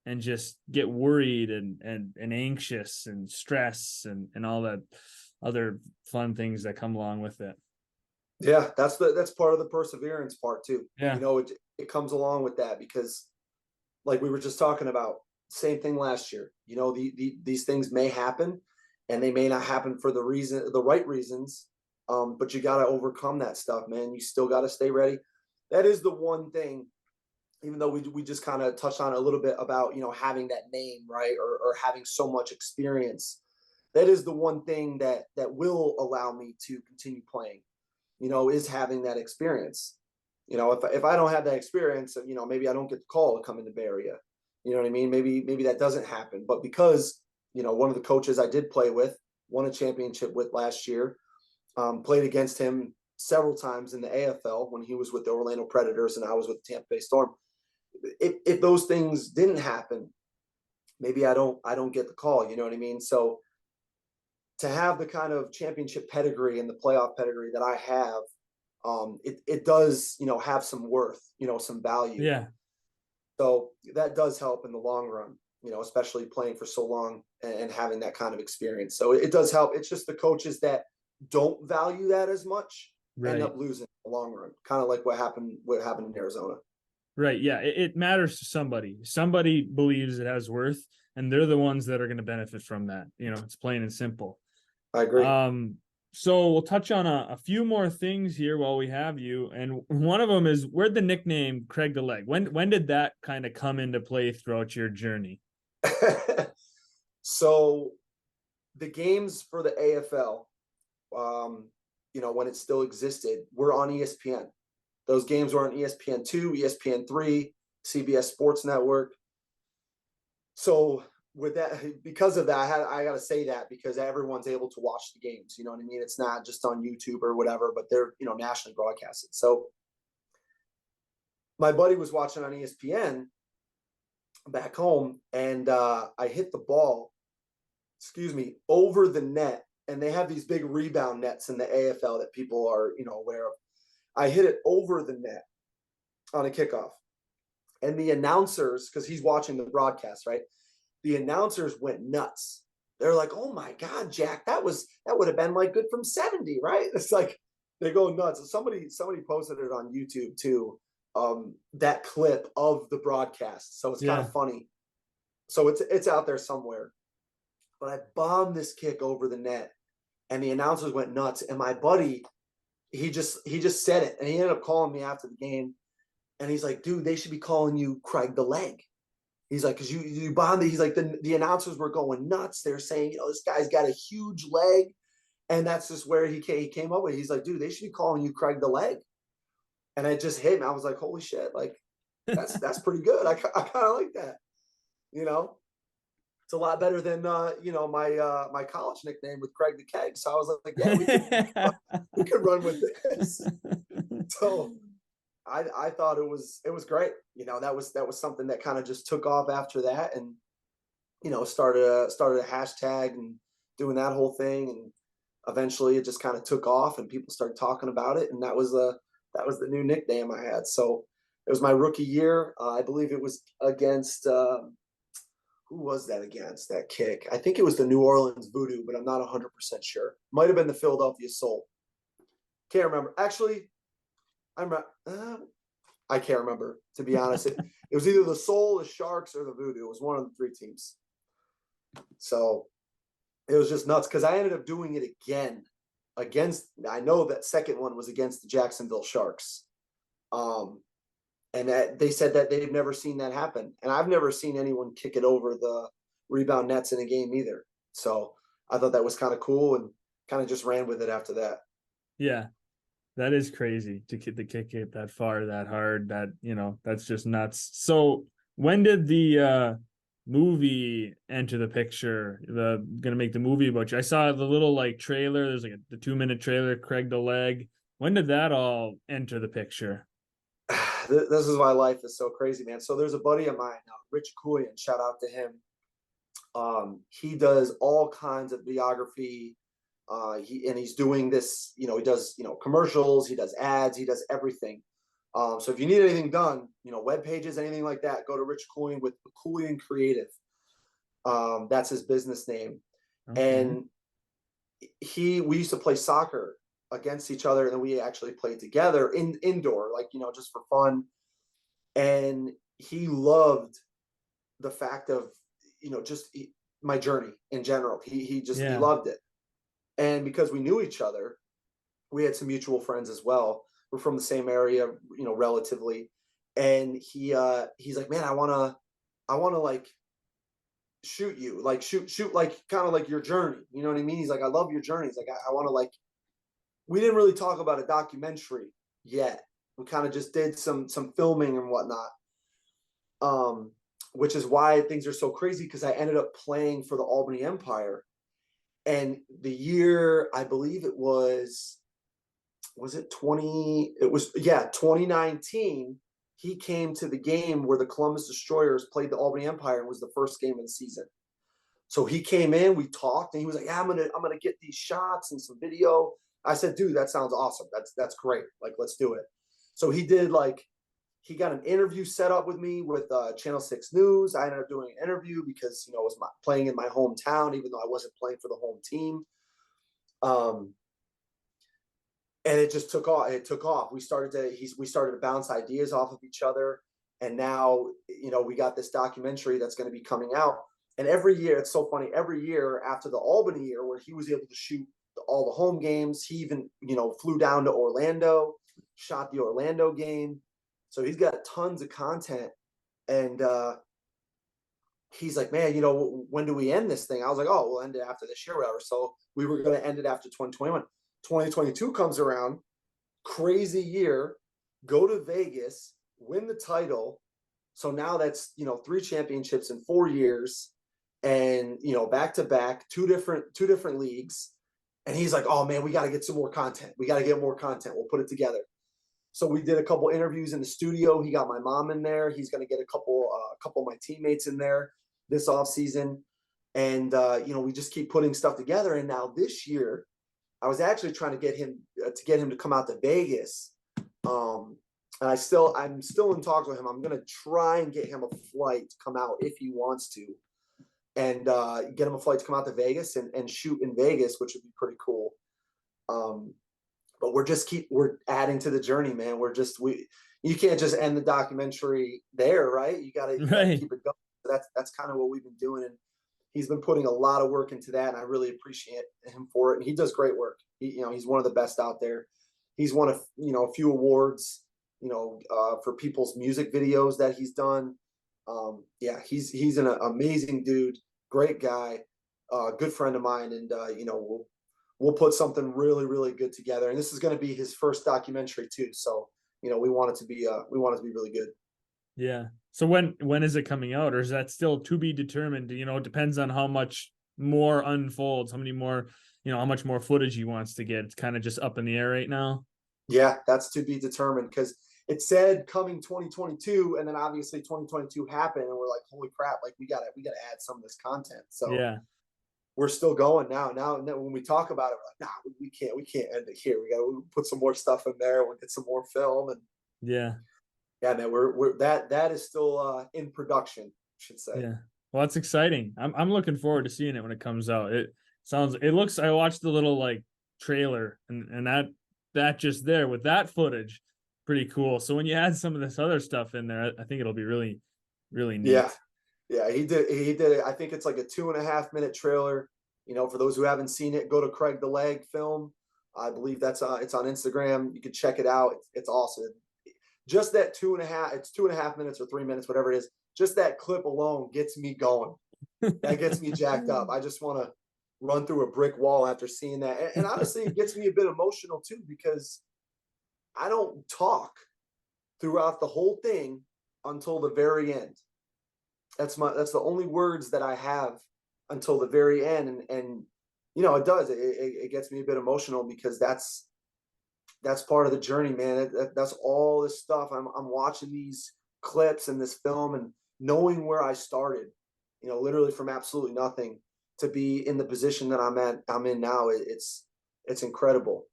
and just get worried and anxious and stress and all that other fun things that come along with it. Yeah, that's part of the perseverance part too. Yeah. It comes along with that, because like we were just talking about, same thing last year. These things may happen, and they may not happen for the right reasons. But you got to overcome that stuff, man. You still got to stay ready. That is the one thing, even though we just kind of touched on it a little bit about, having that name, right? Or having so much experience. That is the one thing that will allow me to continue playing, is having that experience. If I don't have that experience, maybe I don't get the call to come into Bay Area. You know what I mean? Maybe that doesn't happen. But because, one of the coaches I did play with, won a championship with last year, played against him several times in the AFL when he was with the Orlando Predators and I was with the Tampa Bay Storm. If those things didn't happen, maybe I don't get the call. You know what I mean? So to have the kind of championship pedigree and the playoff pedigree that I have, it does, have some worth, some value. Yeah. So that does help in the long run, especially playing for so long and having that kind of experience. So it does help. It's just the coaches that don't value that as much end up losing in the long run, kind of like what happened in Arizona. Right. Yeah. It matters to somebody. Somebody believes it has worth, and they're the ones that are going to benefit from that. It's plain and simple. I agree. So we'll touch on a few more things here while we have you. And one of them is, where'd the nickname Craig the Leg? When did that kind of come into play throughout your journey? So the games for the AFL, when it still existed, were on ESPN. Those games were on ESPN2, ESPN3, CBS Sports Network. So with that, because of that, I got to say that, because everyone's able to watch the games. You know what I mean? It's not just on YouTube or whatever, but they're, nationally broadcasted. So my buddy was watching on ESPN back home, and I hit the ball, over the net. And they have these big rebound nets in the AFL that people are, aware of. I hit it over the net on a kickoff. And the announcers, because he's watching the broadcast, right? The announcers went nuts. They're like, "Oh my God, Jack, that would have been like good from 70, right?" It's like they go nuts. Somebody posted it on YouTube too, that clip of the broadcast. So it's kind of funny. So it's out there somewhere. But I bombed this kick over the net, and the announcers went nuts. And my buddy, he just said it, and he ended up calling me after the game, and he's like, "Dude, they should be calling you Craig the Leg." He's like, "Because you bombed it." He's like, the announcers were going nuts. They're saying, this guy's got a huge leg, and that's just where he came up with. He's like, "Dude, they should be calling you Craig the Leg." And it just hit me. I was like, "Holy shit!" Like, That's pretty good. I kind of like that. You know, it's a lot better than my college nickname with Craig the Keg. So I was like, yeah, we could run with this. So I thought it was great. That was something that kind of just took off after that, and started a hashtag and doing that whole thing, and eventually it just kind of took off, and people started talking about it, and that was the new nickname I had. So it was my rookie year. I believe it was against who was that against, that kick? I think it was the New Orleans Voodoo, but I'm not 100% sure. Might have been the Philadelphia Soul. Can't remember. Actually, I'm I can't remember, to be honest. It was either the Soul, the Sharks, or the Voodoo. It was one of the three teams. So it was just nuts because I ended up doing it again against. I know that second one was against the Jacksonville Sharks. And that they said that they've never seen that happen, and I've never seen anyone kick it over the rebound nets in a game either. So I thought that was kind of cool, and kind of just ran with it after that. Yeah, that is crazy to kick it that far, that hard. That's just nuts. So when did the movie enter the picture? Gonna make the movie about you. I saw the little like trailer. There's like the 2-minute trailer, Craig the Leg. When did that all enter the picture? This is why life is so crazy, man. So there's a buddy of mine now, Rich Kulian, shout out to him. He does all kinds of videography. He's doing this, he does, commercials, he does ads, he does everything. So if you need anything done, web pages, anything like that, go to Rich Kulian with Kulian Creative. That's his business name. Okay. And we used to play soccer against each other, and then we actually played together indoor, like, just for fun. And he loved the fact of, just my journey in general. He loved it. And because we knew each other, we had some mutual friends as well. We're from the same area, relatively. And he's like, man, I wanna like shoot you, like shoot like kind of like your journey. You know what I mean? He's like, I love your journey. He's like, I want to like. We didn't really talk about a documentary yet. We kind of just did some filming and whatnot. Which is why things are so crazy, because I ended up playing for the Albany Empire. And the year, I believe it was it 2019, he came to the game where the Columbus Destroyers played the Albany Empire, and was the first game of the season. So he came in, we talked, and he was like, yeah, I'm gonna get these shots and some video. I said, dude, that sounds awesome. That's great. Like, let's do it. So he got an interview set up with me with Channel 6 News. I ended up doing an interview because, it was playing in my hometown, even though I wasn't playing for the home team. And it just took off. It took off. We started to bounce ideas off of each other. And now, we got this documentary that's going to be coming out. And every year, it's so funny, every year after the Albany year, where he was able to shoot all the home games, he even, flew down to Orlando, shot the Orlando game. So he's got tons of content. And he's like, man, when do we end this thing? I was like, oh, we'll end it after this year or whatever. So we were going to end it after 2021. 2022 comes around, crazy year, go to Vegas, win the title. So now that's, 3 championships in 4 years, and, back to back, two different leagues. And he's like, oh man, we got to get some more content. We got to get more content. We'll put it together. So we did a couple interviews in the studio. He got my mom in there. He's going to get a couple of my teammates in there this off season. And, we just keep putting stuff together. And now this year, I was actually trying to get him to come out to Vegas. And I'm still in talks with him. I'm going to try and get him a flight to come out if he wants to, and get him a flight to come out to Vegas and shoot in Vegas, which would be pretty cool. But we're adding to the journey, man. You can't just end the documentary there, right? You gotta keep it going. That's kind of what we've been doing. And he's been putting a lot of work into that, and I really appreciate him for it. And he does great work. He's one of the best out there. He's won a few awards, for people's music videos that he's done. He's an amazing dude, great guy, good friend of mine, and we'll put something really, really good together. And this is going to be his first documentary too, so we want it to be really good. Yeah. So when is it coming out, or is that still to be determined? You know, it depends on how much more unfolds, how many more, how much more footage he wants to get. It's kind of just up in the air right now. Yeah, that's to be determined because it said coming 2022, and then obviously 2022 happened, and we're like, holy crap! Like we gotta add some of this content. So Yeah. we're still going now. Now, when we talk about it, we're like, nah, we can't end it here. We got to put some more stuff in there. We'll get some more film, and Yeah. yeah, man, we're that is still in production, I should say. Yeah. Well, that's exciting. I'm looking forward to seeing it when it comes out. It looks, I watched the little like trailer, and that just there with that footage, pretty cool. So when you add some of this other stuff in there, I think it'll be really, really Yeah, neat. yeah, he did it. I think it's like a 2.5 minute trailer. For those who haven't seen it, go to Craig the Leg Film. I believe it's on Instagram. You can check it out. It's awesome. Just that two and a half, it's 2.5 minutes or 3 minutes, whatever it is. Just that clip alone gets me going. That gets me jacked up. I just want to run through a brick wall after seeing that. And honestly, it gets me a bit emotional too, because I don't talk throughout the whole thing until the very end. That's the only words that I have until the very end. And it does. It gets me a bit emotional because that's part of the journey, man. That's all this stuff. I'm watching these clips and this film and knowing where I started, literally from absolutely nothing to be in the position that I'm in now. It's incredible,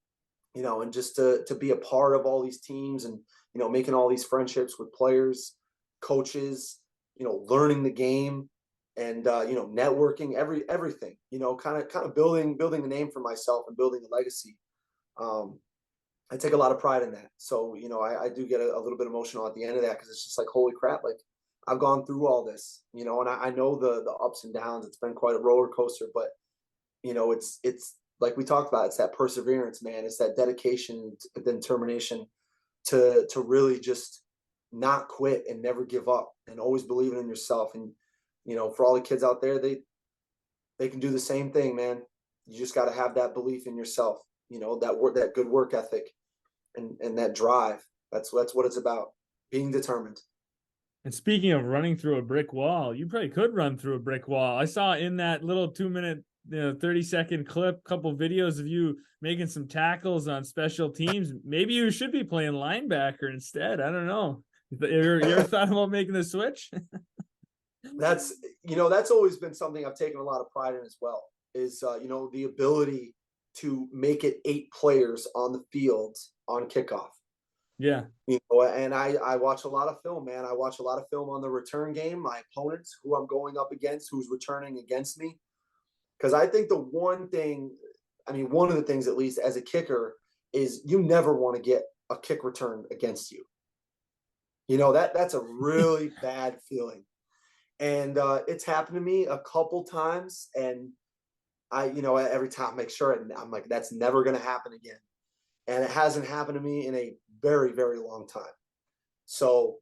and just to be a part of all these teams and making all these friendships with players, coaches, learning the game, and networking, everything, kind of building the name for myself and building a legacy. Um, I take a lot of pride in that. So, I do get a little bit emotional at the end of that because it's just like, holy crap, like I've gone through all this, and I know the ups and downs. It's been quite a roller coaster, but it's like we talked about, it's that perseverance, man. It's that dedication and determination to really just not quit and never give up and always believing in yourself. And, for all the kids out there, they can do the same thing, man. You just got to have that belief in yourself, that good work ethic and that drive. That's what it's about. Being determined. And speaking of running through a brick wall, you probably could run through a brick wall. I saw in that little 2 minute, 30-second clip, couple videos of you making some tackles on special teams. Maybe you should be playing linebacker instead. I don't know. You ever thought about making the switch? That's always been something I've taken a lot of pride in as well, is the ability to make it 8 players on the field on kickoff. Yeah. And I watch a lot of film, man. I watch a lot of film on the return game, my opponents, who I'm going up against, who's returning against me. Because I think one of the things, at least as a kicker, is you never want to get a kick return against you. That's a really bad feeling. And it's happened to me a couple times, and every time I make sure, and I'm like, that's never going to happen again. And it hasn't happened to me in a very, very long time. So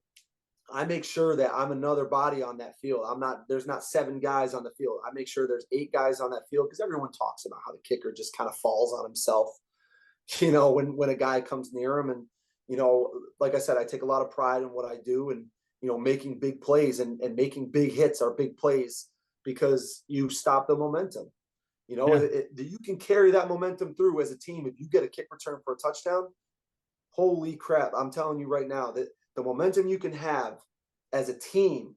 I make sure that I'm another body on that field. There's not 7 guys on the field. I make sure there's 8 guys on that field, because everyone talks about how the kicker just kind of falls on himself, when a guy comes near him. And, like I said, I take a lot of pride in what I do, and, making big plays and making big hits are big plays, because you stop the momentum. Yeah. You can carry that momentum through as a team. If you get a kick return for a touchdown, holy crap, I'm telling you right now that the momentum you can have as a team,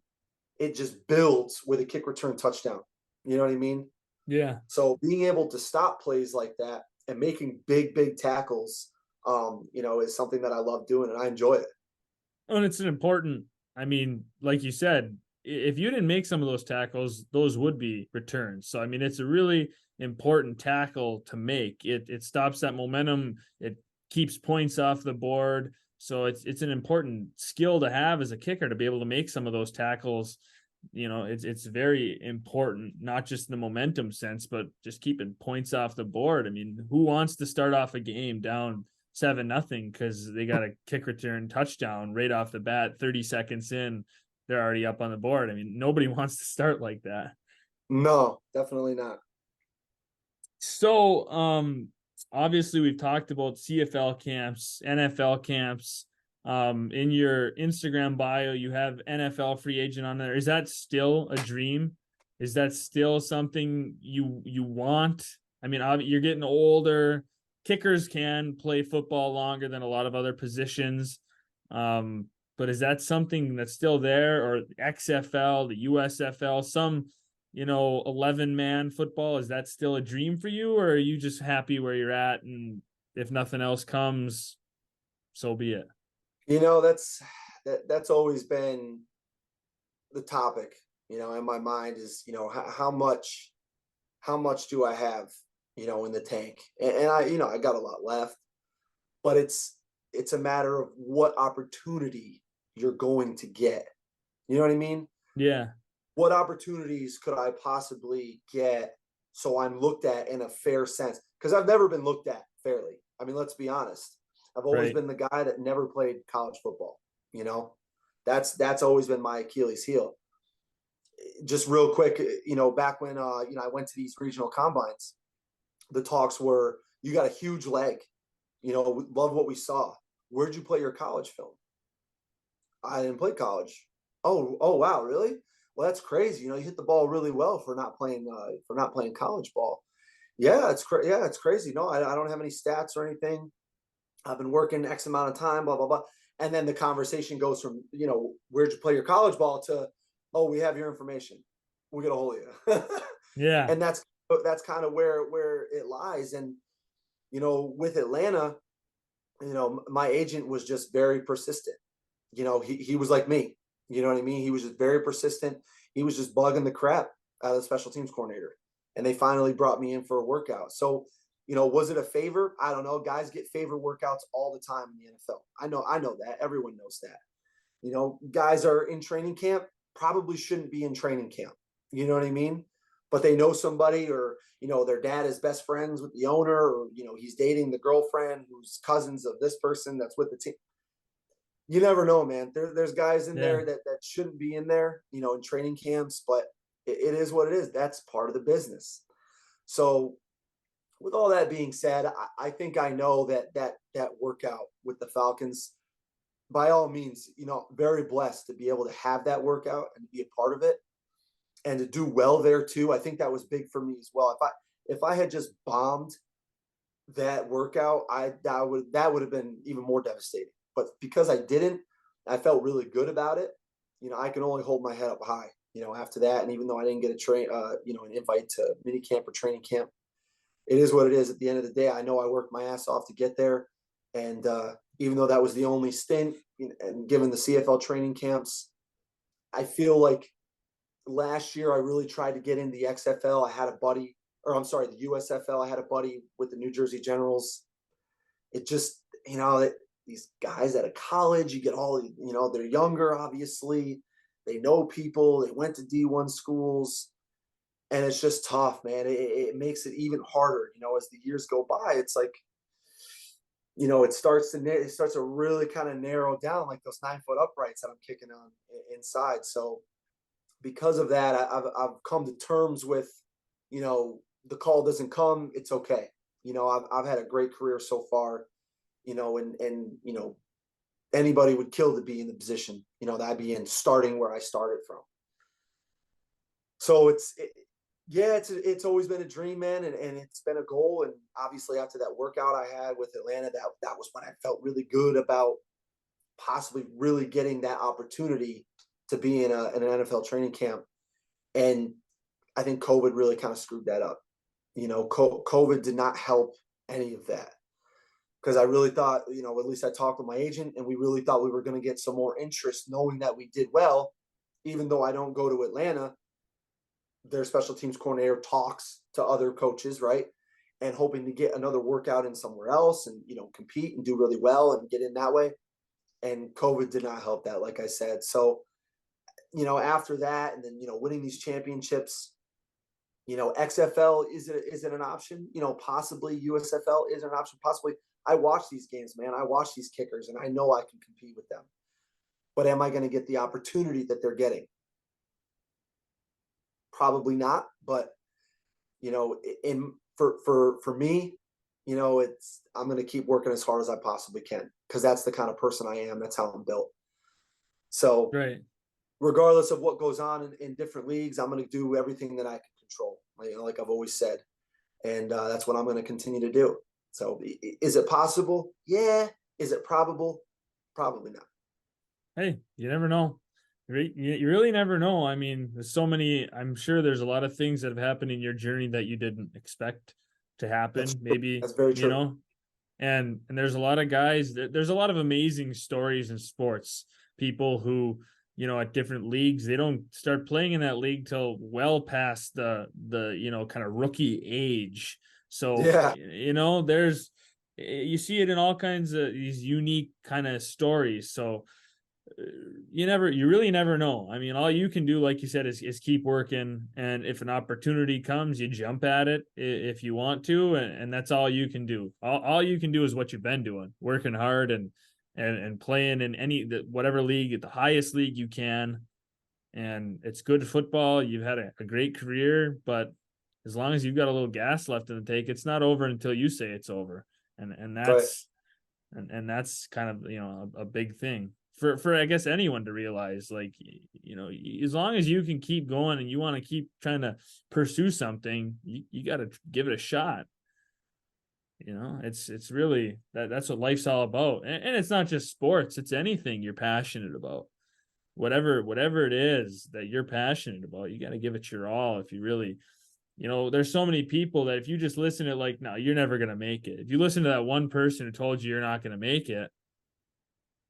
it just builds with a kick return touchdown. You know what I mean? Yeah. So being able to stop plays like that and making big tackles, is something that I love doing, and I enjoy it. Oh, and it's an important, I mean, like you said, if you didn't make some of those tackles, those would be returns. So, I mean, it's a really important tackle to make. It stops that momentum. It keeps points off the board. So it's an important skill to have as a kicker to be able to make some of those tackles. It's very important, not just in the momentum sense, but just keeping points off the board. I mean, who wants to start off a game down 7-0 because they got a kick return touchdown right off the bat, 30 seconds in, they're already up on the board? I mean, nobody wants to start like that. No, definitely not. So, obviously we've talked about CFL camps, NFL camps. In your Instagram bio, you have NFL free agent on there. Is that still a dream? Is that still something you want? I mean, you're getting older. Kickers can play football longer than a lot of other positions. But is that something that's still there, or XFL, the USFL, some 11-man football? Is that still a dream for you, or are you just happy where you're at, and if nothing else comes, so be it? That's always been the topic, in my mind is, how much do I have, in the tank? And I got a lot left, but it's a matter of what opportunity you're going to get. You know what I mean? Yeah, What opportunities could I possibly get so I'm looked at in a fair sense? Because I've never been looked at fairly. I mean, let's be honest. I've always right. been the guy that never played college football. You know, that's always been my Achilles heel. Just real quick, back when I went to these regional combines, the talks were, you got a huge leg. Love what we saw. Where'd you play your college film? I didn't play college. Oh wow, really? Well, that's crazy. You hit the ball really well for not playing college ball. Yeah, it's crazy. No, I don't have any stats or anything. I've been working X amount of time, blah blah blah. And then the conversation goes from, where'd you play your college ball to, oh, we have your information. We get a hold of you. Yeah, And that's kind of where it lies. And with Atlanta, my agent was just very persistent. He was like me. You know what I mean? He was just very persistent. He was just bugging the crap out of the special teams coordinator. And they finally brought me in for a workout. So, was it a favor? I don't know. Guys get favor workouts all the time in the NFL. I know that. Everyone knows that. Guys are in training camp, probably shouldn't be in training camp. You know what I mean? But they know somebody, or, their dad is best friends with the owner, or, he's dating the girlfriend who's cousins of this person that's with the team. You never know, man. There's guys in yeah, there that shouldn't be in there, in training camps, but it is what it is. That's part of the business. So, with all that being said, I think I know that workout with the Falcons, by all means, very blessed to be able to have that workout and be a part of it and to do well there too. I think that was big for me as well. If I had just bombed that workout, that would have been even more devastating. But because I didn't, I felt really good about it. I can only hold my head up high. After that, and even though I didn't get an invite to mini camp or training camp, it is what it is. At the end of the day, I know I worked my ass off to get there, and even though that was the only stint, and given the CFL training camps, I feel like last year I really tried to get into the XFL. I had a buddy, or I'm sorry, the USFL. I had a buddy with the New Jersey Generals. It just, these guys out of college, you get all, they're younger, obviously. They know people. They went to D1 schools. And it's just tough, man. It makes it even harder, as the years go by. It's like, it starts to really kind of narrow down, like those 9-foot uprights that I'm kicking on inside. So because of that, I've come to terms with, the call doesn't come, it's okay. I've had a great career so far, and anybody would kill to be in the position, that I'd be in, starting where I started from. So it's always been a dream, man, and it's been a goal. And obviously, after that workout I had with Atlanta, that was when I felt really good about possibly really getting that opportunity to be in an NFL training camp. And I think COVID really kind of screwed that up. COVID did not help any of that, because I really thought, at least I talked with my agent, and we really thought we were going to get some more interest, knowing that we did well. Even though I don't go to Atlanta, their special teams coordinator talks to other coaches, right? And hoping to get another workout in somewhere else and, compete and do really well and get in that way. And COVID did not help that, like I said. So, after that, and then, winning these championships, XFL, is it an option? Possibly USFL is an option. Possibly. I watch these games, man. I watch these kickers, and I know I can compete with them. But am I going to get the opportunity that they're getting? Probably not. But for me, I'm going to keep working as hard as I possibly can because that's the kind of person I am. That's how I'm built. So Right. regardless of what goes on in different leagues, I'm going to do everything that I can control, like I've always said. And that's what I'm going to continue to do. So is it possible? Yeah. Is it probable? Probably not. Hey, you never know. You really never know. I mean, there's so many. I'm sure there's a lot of things that have happened in your journey that you didn't expect to That's happen. true. Maybe, That's very true. and there's a lot of guys. There's a lot of amazing stories in sports. People who, at different leagues, they don't start playing in that league till well past the kind of rookie age. So Yeah. there's you see it in all kinds of these unique kind of stories. So you really never know. I mean, all you can do, like you said, is keep working, and if an opportunity comes, you jump at it if you want to, and that's all you can do. All you can do is what you've been doing, working hard and playing in whatever league, at the highest league you can. And it's good football. You've had a great career, but as long as you've got a little gas left in the tank, it's not over until you say it's over. And Right. that's kind of a big thing for I guess anyone to realize. Like, as long as you can keep going and you want to keep trying to pursue something, you got to give it a shot. It's really that's what life's all about. And it's not just sports, it's anything you're passionate about. Whatever it is that you're passionate about, you got to give it your all. If you really, there's so many people that if you just listen to, like, no, you're never going to make it. If you listen to that one person who told you you're not going to make it,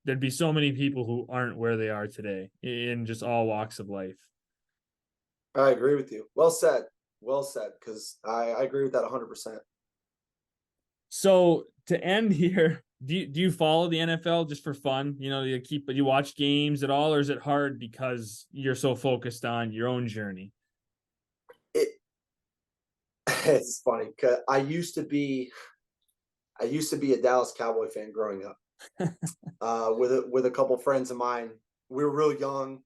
there'd be so many people who aren't where they are today in just all walks of life. I agree with you. Well said. Well said. Because I agree with that 100%. So to end here, do you follow the NFL just for fun? You watch games at all, or is it hard because you're so focused on your own journey? It it's funny because I used to be a Dallas Cowboy fan growing up. With a couple friends of mine. We were real young.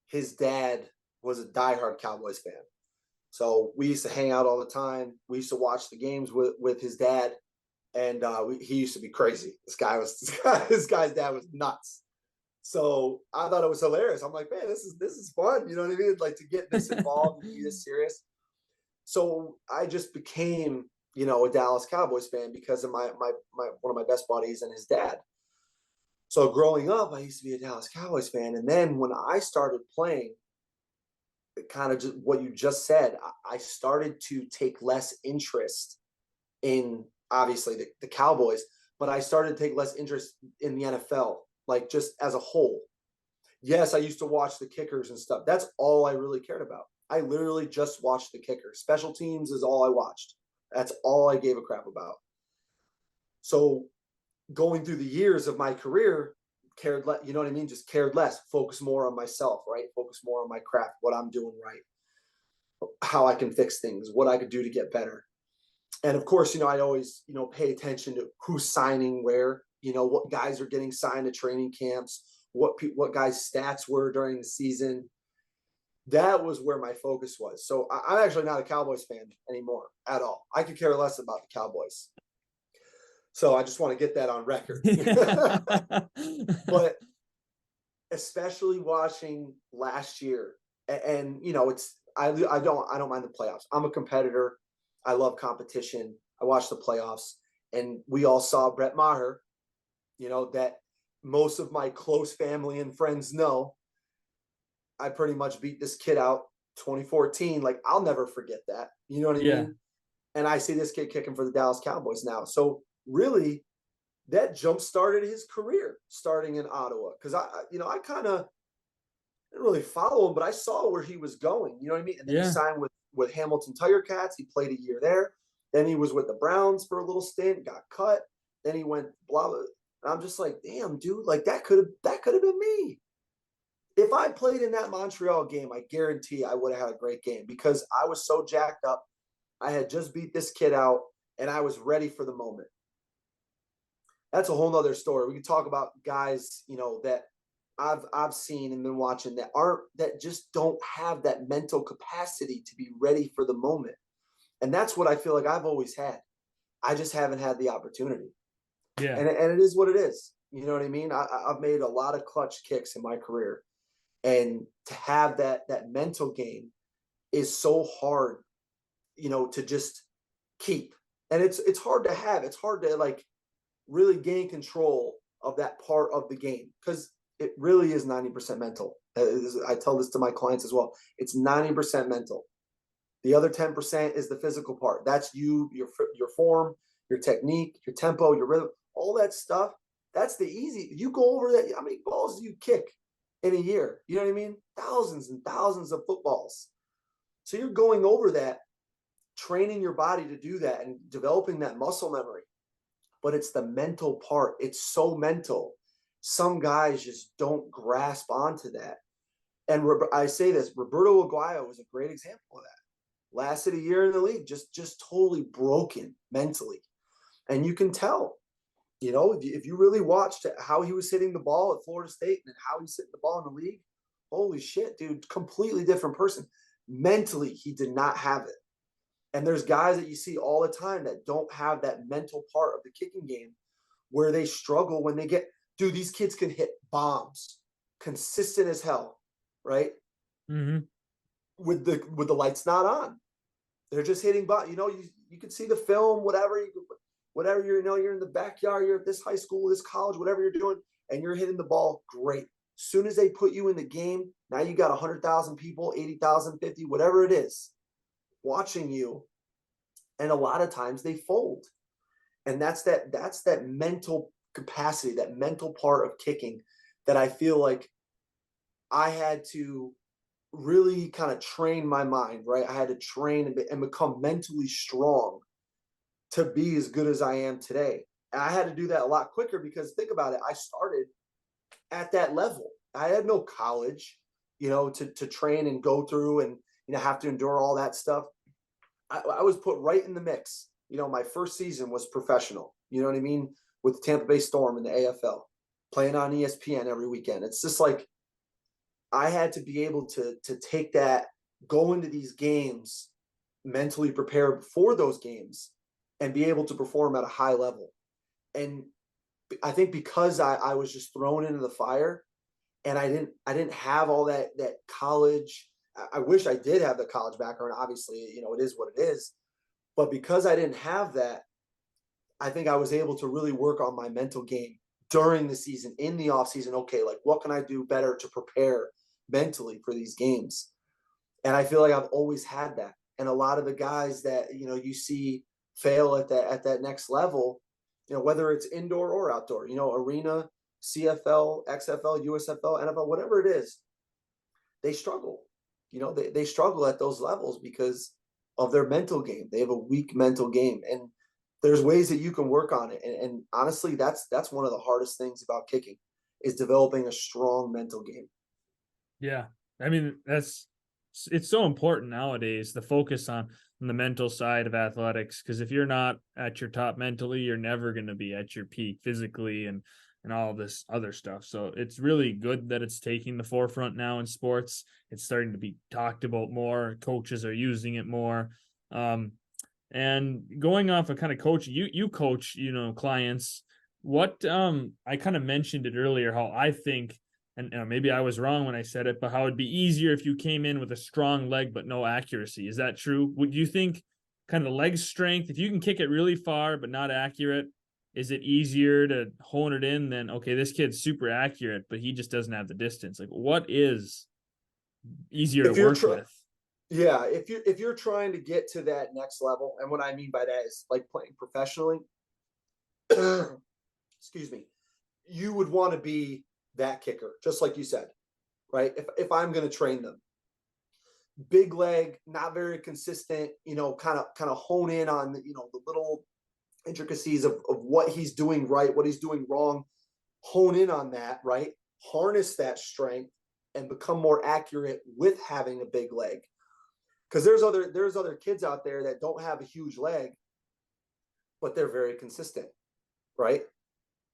His dad was a diehard Cowboys fan, so we used to hang out all the time. We used to watch the games with his dad, and he used to be crazy. This guy's dad was nuts. So I thought it was hilarious. I'm like, man, this is fun. You know what I mean? Like to get this involved and be this serious. So I just became, a Dallas Cowboys fan because of my one of my best buddies and his dad. So growing up, I used to be a Dallas Cowboys fan, and then when I started playing, kind of just what you just said, I started to take less interest in obviously the Cowboys, but I started to take less interest in the NFL, like just as a whole. Yes, I used to watch the kickers and stuff. That's all I really cared about. I literally just watched the kickers. Special teams is all I watched. That's all I gave a crap about. So going through the years of my career, cared less, you know what I mean? Just cared less, focus more on myself, right? Focus more on my craft, what I'm doing right, how I can fix things, what I could do to get better. And of course, I always, pay attention to who's signing where, what guys are getting signed to training camps, what guys' stats were during the season. That was where my focus was. So I'm actually not a Cowboys fan anymore at all. I could care less about the Cowboys. So I just want to get that on record. But especially watching last year, and it's I don't mind the playoffs. I'm a competitor. I love competition. I watch the playoffs, and we all saw Brett Maher. That most of my close family and friends know. I pretty much beat this kid out 2014. Like I'll never forget that. You know what I Yeah. mean? And I see this kid kicking for the Dallas Cowboys now. So really, that jump started his career starting in Ottawa because I kind of didn't really follow him, but I saw where he was going. You know what I mean? And then he Yeah. signed with Hamilton Tiger Cats. He played a year there. Then he was with the Browns for a little stint, got cut. Then he went blah blah. And I'm just like, damn, dude, like that could have been me. If I played in that Montreal game, I guarantee I would have had a great game because I was so jacked up. I had just beat this kid out and I was ready for the moment. That's a whole nother story. We can talk about guys, that I've seen and been watching that just don't have that mental capacity to be ready for the moment. And that's what I feel like I've always had. I just haven't had the opportunity. Yeah. And it is what it is. You know what I mean? I've made a lot of clutch kicks in my career, and to have that mental game is so hard, to just keep. And it's hard to have. It's hard to like really gain control of that part of the game, because it really is 90% mental. I tell this to my clients as well. It's 90% mental. The other 10% is the physical part. That's your form, your technique, your tempo, your rhythm, all that stuff. That's the easy. You go over that. How many balls do you kick in a year? You know what I mean? Thousands and thousands of footballs. So you're going over that, training your body to do that and developing that muscle memory. But it's the mental part. It's so mental. Some guys just don't grasp onto that. And I say this, Roberto Aguayo was a great example of that. Lasted a year in the league, just totally broken mentally. And you can tell, if you really watched how he was hitting the ball at Florida State and how he's hitting the ball in the league, holy shit, dude, completely different person. Mentally, he did not have it. And there's guys that you see all the time that don't have that mental part of the kicking game, where they struggle when they get, dude, these kids can hit bombs, consistent as hell, right? Mm-hmm. With the lights not on. They're just hitting bombs. You can see the film, whatever you're in the backyard, you're at this high school, this college, whatever you're doing, and you're hitting the ball great. Soon as they put you in the game, now you got 100,000 people, 80,000, 50, whatever it is, watching you, and a lot of times they fold. And that's that mental capacity, that mental part of kicking, that I feel like I had to really kind of train my mind, right? I had to train and become mentally strong to be as good as I am today. And I had to do that a lot quicker, because think about it, I started at that level. I had no college, to train and go through and, have to endure all that stuff. I was put right in the mix. My first season was professional, you know what I mean? With the Tampa Bay Storm in the AFL, playing on ESPN every weekend. It's just like, I had to be able to take that, go into these games mentally prepared for those games, and be able to perform at a high level. And I think because I was just thrown into the fire, and I didn't have all that college. I wish I did have the college background. Obviously, it is what it is. But because I didn't have that, I think I was able to really work on my mental game during the season, in the off season. Okay, like, what can I do better to prepare mentally for these games? And I feel like I've always had that. And a lot of the guys that, you see fail at that next level, whether it's indoor or outdoor, arena, CFL, XFL, USFL, NFL, whatever it is, they struggle. They struggle at those levels because of their mental game. They have a weak mental game. And there's ways that you can work on it. And honestly, that's one of the hardest things about kicking, is developing a strong mental game. Yeah. I mean, it's so important nowadays, the focus on the mental side of athletics, because if you're not at your top mentally, you're never going to be at your peak physically and all this other stuff. So it's really good that it's taking the forefront now in sports. It's starting to be talked about more. Coaches are using it more. And going off of kind of coaching, you coach, clients. What I kind of mentioned it earlier, how I think, and maybe I was wrong when I said it, but how it'd be easier if you came in with a strong leg but no accuracy. Is that true? Would you think kind of the leg strength, if you can kick it really far but not accurate, is it easier to hone it in than, okay, this kid's super accurate, but he just doesn't have the distance? Like, what is easier to If you're work with? Yeah, if you're trying to get to that next level, and what I mean by that is like playing professionally, excuse me, you would want to be that kicker, just like you said, right? If I'm going to train them, big leg, not very consistent, kind of hone in on the little intricacies of what he's doing right, what he's doing wrong, hone in on that, right? Harness that strength and become more accurate with having a big leg. Because there's other kids out there that don't have a huge leg, but they're very consistent, right?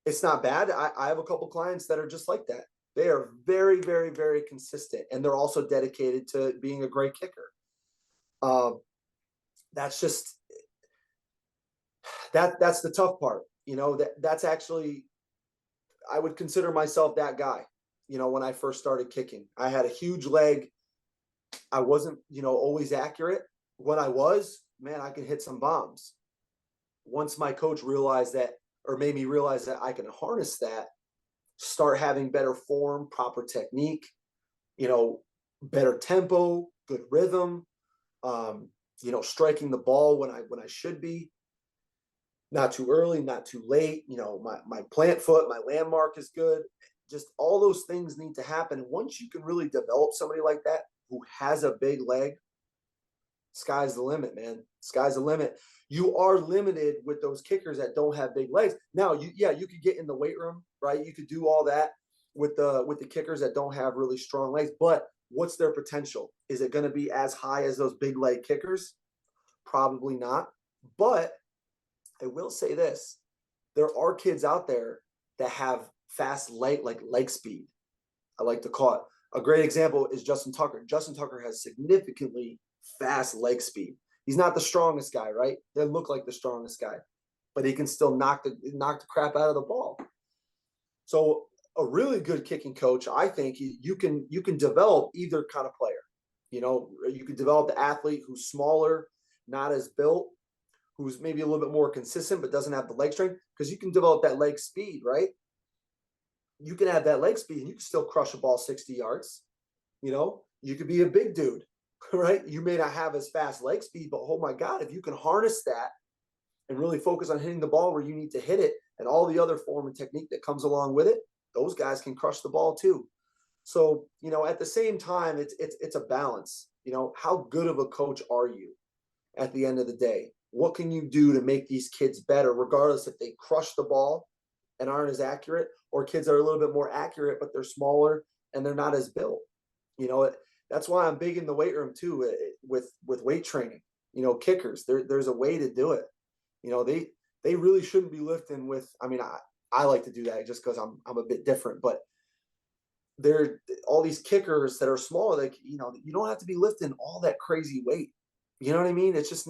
It's not bad. I have a couple clients that are just like that. They are very, very, very consistent, and they're also dedicated to being a great kicker. That's that's the tough part. That's actually, I would consider myself that guy. When I first started kicking, I had a huge leg. I wasn't, always accurate. When I was, man, I could hit some bombs. Once my coach realized that, or made me realize that I can harness that, start having better form, proper technique, better tempo, good rhythm, striking the ball when I should be, not too early, not too late. My plant foot, my landmark is good. Just all those things need to happen. Once you can really develop somebody like that who has a big leg, sky's the limit, man. Sky's the limit. You are limited with those kickers that don't have big legs. Now, you could get in the weight room, right? You could do all that with the kickers that don't have really strong legs. But what's their potential? Is it going to be as high as those big leg kickers? Probably not. But I will say this: there are kids out there that have fast leg speed. I like to call it. A great example is Justin Tucker. Justin Tucker has significantly fast leg speed. He's not the strongest guy, right? He doesn't look like the strongest guy, but he can still knock the crap out of the ball. So a really good kicking coach, I think you can develop either kind of player. You can develop the athlete who's smaller, not as built, who's maybe a little bit more consistent, but doesn't have the leg strength, because you can develop that leg speed, right? You can have that leg speed and you can still crush a ball 60 yards. You could be a big dude, right? You may not have as fast leg speed, but oh my God, if you can harness that and really focus on hitting the ball where you need to hit it and all the other form and technique that comes along with it, those guys can crush the ball too. So, at the same time, it's a balance. How good of a coach are you at the end of the day? What can you do to make these kids better, regardless if they crush the ball and aren't as accurate, or kids are a little bit more accurate, but they're smaller and they're not as built? That's why I'm big in the weight room too, with weight training. Kickers, there's a way to do it. They really shouldn't be lifting with, I like to do that just because I'm a bit different, but they're all these kickers that are small, like, you don't have to be lifting all that crazy weight. You know what I mean? It's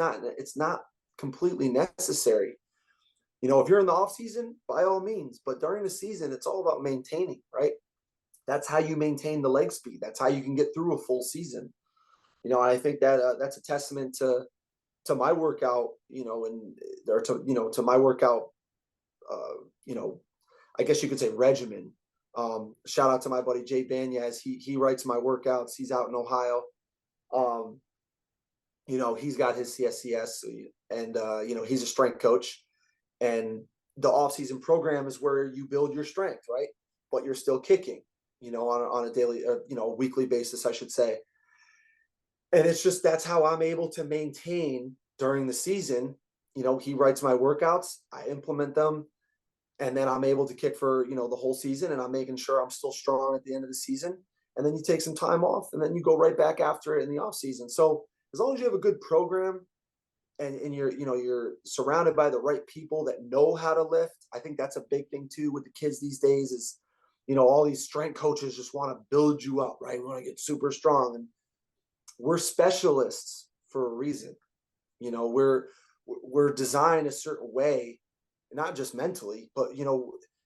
not completely necessary. If you're in the off season, by all means, but during the season, it's all about maintaining, right? That's how you maintain the leg speed. That's how you can get through a full season. And I think that that's a testament to my workout, to my workout, I guess you could say regimen. Shout out to my buddy Jay Banyas. He writes my workouts. He's out in Ohio. He's got his CSCS, and he's a strength coach. And the off-season program is where you build your strength, right? But you're still kicking, on a daily, weekly basis, I should say. And it's just, that's how I'm able to maintain during the season. He writes my workouts, I implement them, and then I'm able to kick for, the whole season, and I'm making sure I'm still strong at the end of the season. And then you take some time off, and then you go right back after it in the off season. So as long as you have a good program, and you're surrounded by the right people that know how to lift. I think that's a big thing too with the kids these days is, all these strength coaches just want to build you up, right? We want to get super strong, and we're specialists for a reason. We're designed a certain way, not just mentally, but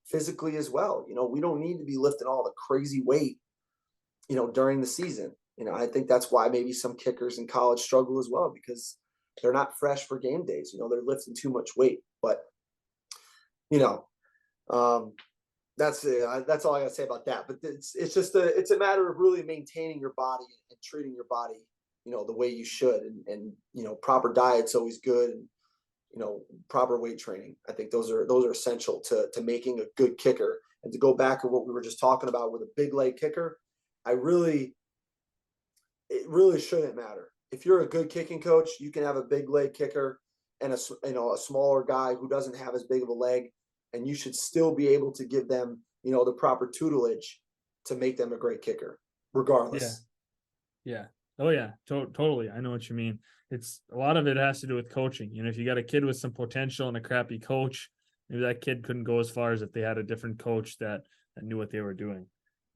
physically as well. We don't need to be lifting all the crazy weight, during the season. I think that's why maybe some kickers in college struggle as well, because they're not fresh for game days. They're lifting too much weight. But that's all I gotta say about that. But it's just it's a matter of really maintaining your body and treating your body, the way you should, and proper diet's always good, and proper weight training. I think those are essential to making a good kicker. And to go back to what we were just talking about with a big leg kicker, it really shouldn't matter. If you're a good kicking coach, you can have a big leg kicker and a smaller guy who doesn't have as big of a leg, and you should still be able to give them, the proper tutelage to make them a great kicker, regardless. Yeah. Oh yeah, totally. I know what you mean. It's a lot of it has to do with coaching. If you got a kid with some potential and a crappy coach, maybe that kid couldn't go as far as if they had a different coach that knew what they were doing.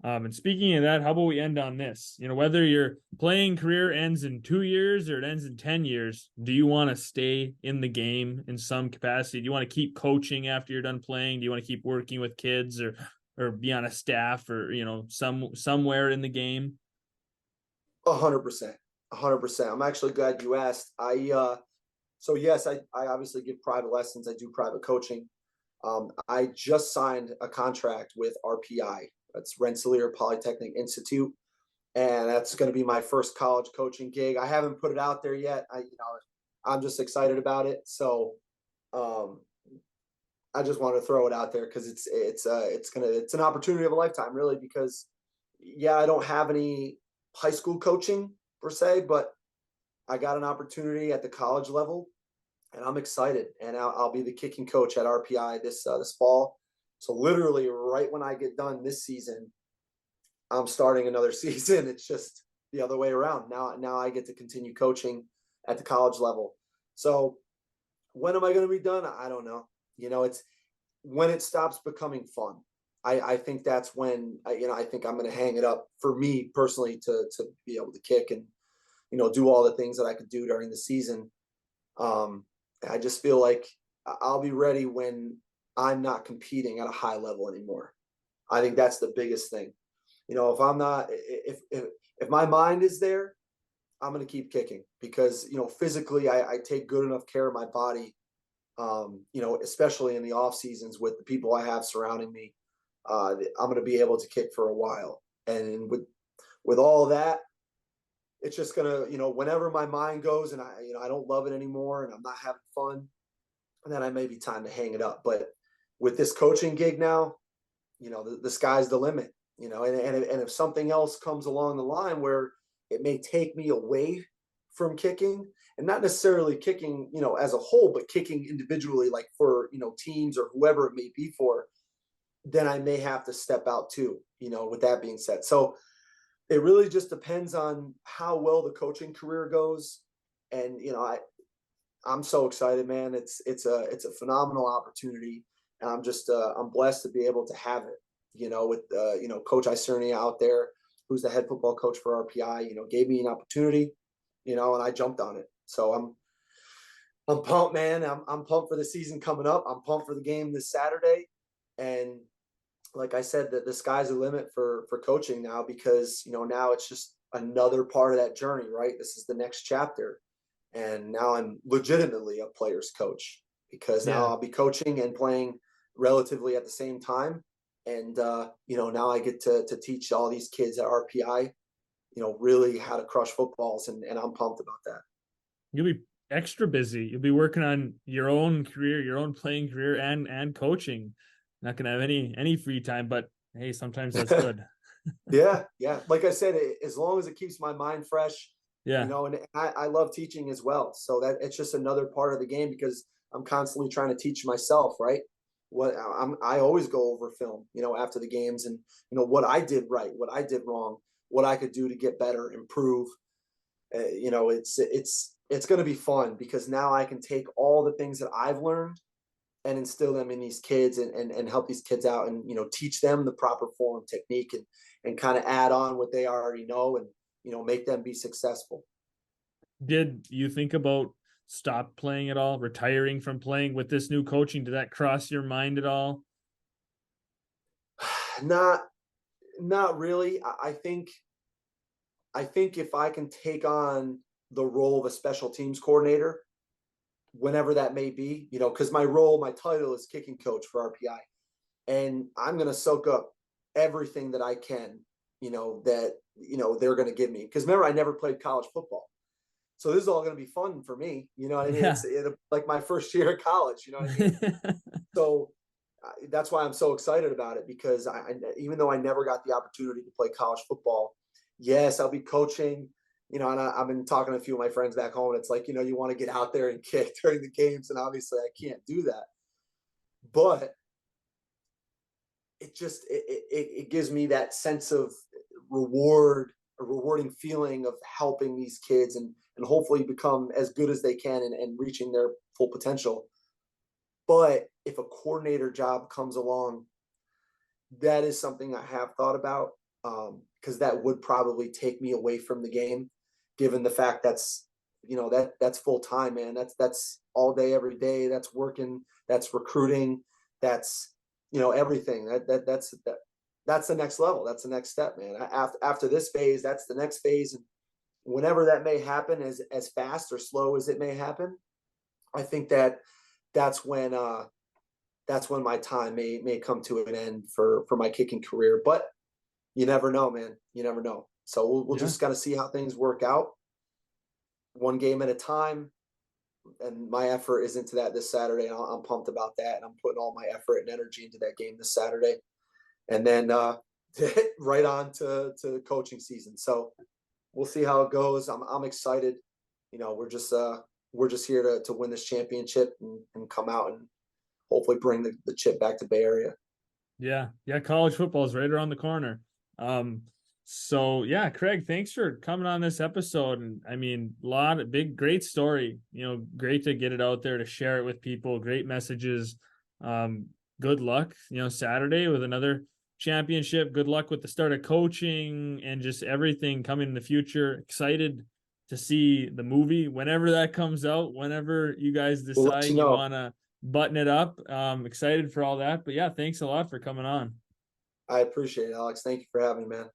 And speaking of that, how about we end on this? Whether your playing career ends in 2 years or it ends in 10 years, do you want to stay in the game in some capacity? Do you want to keep coaching after you're done playing? Do you want to keep working with kids or be on a staff or, somewhere in the game? 100%. 100%. I'm actually glad you asked. So yes, I obviously give private lessons. I do private coaching. I just signed a contract with RPI. That's Rensselaer Polytechnic Institute, and that's going to be my first college coaching gig. I haven't put it out there yet. I'm just excited about it. So, um, I just want to throw it out there because it's an opportunity of a lifetime, really. Because yeah, I don't have any high school coaching per se, but I got an opportunity at the college level, and I'm excited. And I'll be the kicking coach at RPI this fall. So literally, right when I get done this season, I'm starting another season. It's just the other way around. Now I get to continue coaching at the college level. So when am I going to be done? I don't know. It's when it stops becoming fun. I think that's when I think I'm going to hang it up for me personally to be able to kick and do all the things that I could do during the season. Um, I just feel like I'll be ready when I'm not competing at a high level anymore. I think that's the biggest thing. If I'm not, if my mind is there, I'm going to keep kicking because physically I take good enough care of my body. Especially in the off seasons with the people I have surrounding me, I'm going to be able to kick for a while. And with all that, it's just gonna, whenever my mind goes and I don't love it anymore and I'm not having fun, and then I may be time to hang it up. But with this coaching gig now, the sky's the limit. And if something else comes along the line where it may take me away from kicking, and not necessarily kicking, as a whole, but kicking individually, like for teams or whoever it may be for, then I may have to step out too. With that being said, so it really just depends on how well the coaching career goes. And I'm so excited, man. It's a phenomenal opportunity, and I'm blessed to be able to have it. With Coach Isernia out there, who's the head football coach for RPI, gave me an opportunity, and I jumped on it. So I'm pumped, man. I'm pumped for the season coming up. I'm pumped for the game this Saturday, and like I said, that the sky's the limit for coaching now because now it's just another part of that journey, right? This is the next chapter, and now I'm legitimately a player's coach because now Yeah. I'll be coaching and playing relatively at the same time, and now I get to teach all these kids at RPI, really how to crush footballs, and I'm pumped about that. You'll be extra busy. You'll be working on your own career, your own playing career and coaching. Not gonna have any free time, but hey, sometimes that's good. Yeah. Like I said, as long as it keeps my mind fresh, Yeah. and I love teaching as well. So that it's just another part of the game because I'm constantly trying to teach myself, right? I always go over film, after the games and, what I did right, what I did wrong, what I could do to get better, improve. It's going to be fun because now I can take all the things that I've learned and instill them in these kids and help these kids out and teach them the proper form technique and kind of add on what they already know and make them be successful. Did you think about stop playing at all, retiring from playing with this new coaching? Did that cross your mind at all? Not really. I think if I can take on the role of a special teams coordinator, whenever that may be, because my title is kicking coach for RPI, and I'm going to soak up everything that I can, that they're going to give me. Because remember, I never played college football, so this is all going to be fun for me. You know what I mean? Yeah. It's like my first year of college. You know what I mean? So that's why I'm so excited about it because even though I never got the opportunity to play college football, yes, I'll be coaching. And I've been talking to a few of my friends back home. And it's like, you want to get out there and kick during the games, and obviously I can't do that. But it gives me that sense of a rewarding feeling of helping these kids and hopefully become as good as they can and reaching their full potential. But if a coordinator job comes along, that is something I have thought about. because that would probably take me away from the game, given the fact that's, that's full time, man. That's all day, every day. That's working. That's recruiting. That's, everything. That's the next level. That's the next step, man. After this phase, that's the next phase, and whenever that may happen, as fast or slow as it may happen, I think that's when my time may come to an end for my kicking career. But you never know, man. You never know. So we'll Yeah. just gotta see how things work out, one game at a time. And my effort is into that this Saturday. And I'm pumped about that, and I'm putting all my effort and energy into that game this Saturday. And then right on to coaching season. So we'll see how it goes. I'm excited. We're just here to win this championship, and come out and hopefully bring the chip back to Bay Area. Yeah. Yeah. College football is right around the corner. So yeah, Craig, thanks for coming on this episode. And I mean, great story, great to get it out there, to share it with people, great messages. Good luck, Saturday with another championship. Good luck with the start of coaching and just everything coming in the future. Excited to see the movie whenever that comes out, whenever you guys We'll let decide you you know. want to button it up. Excited for all that. But yeah, thanks a lot for coming on. I appreciate it, Alex. Thank you for having me, man.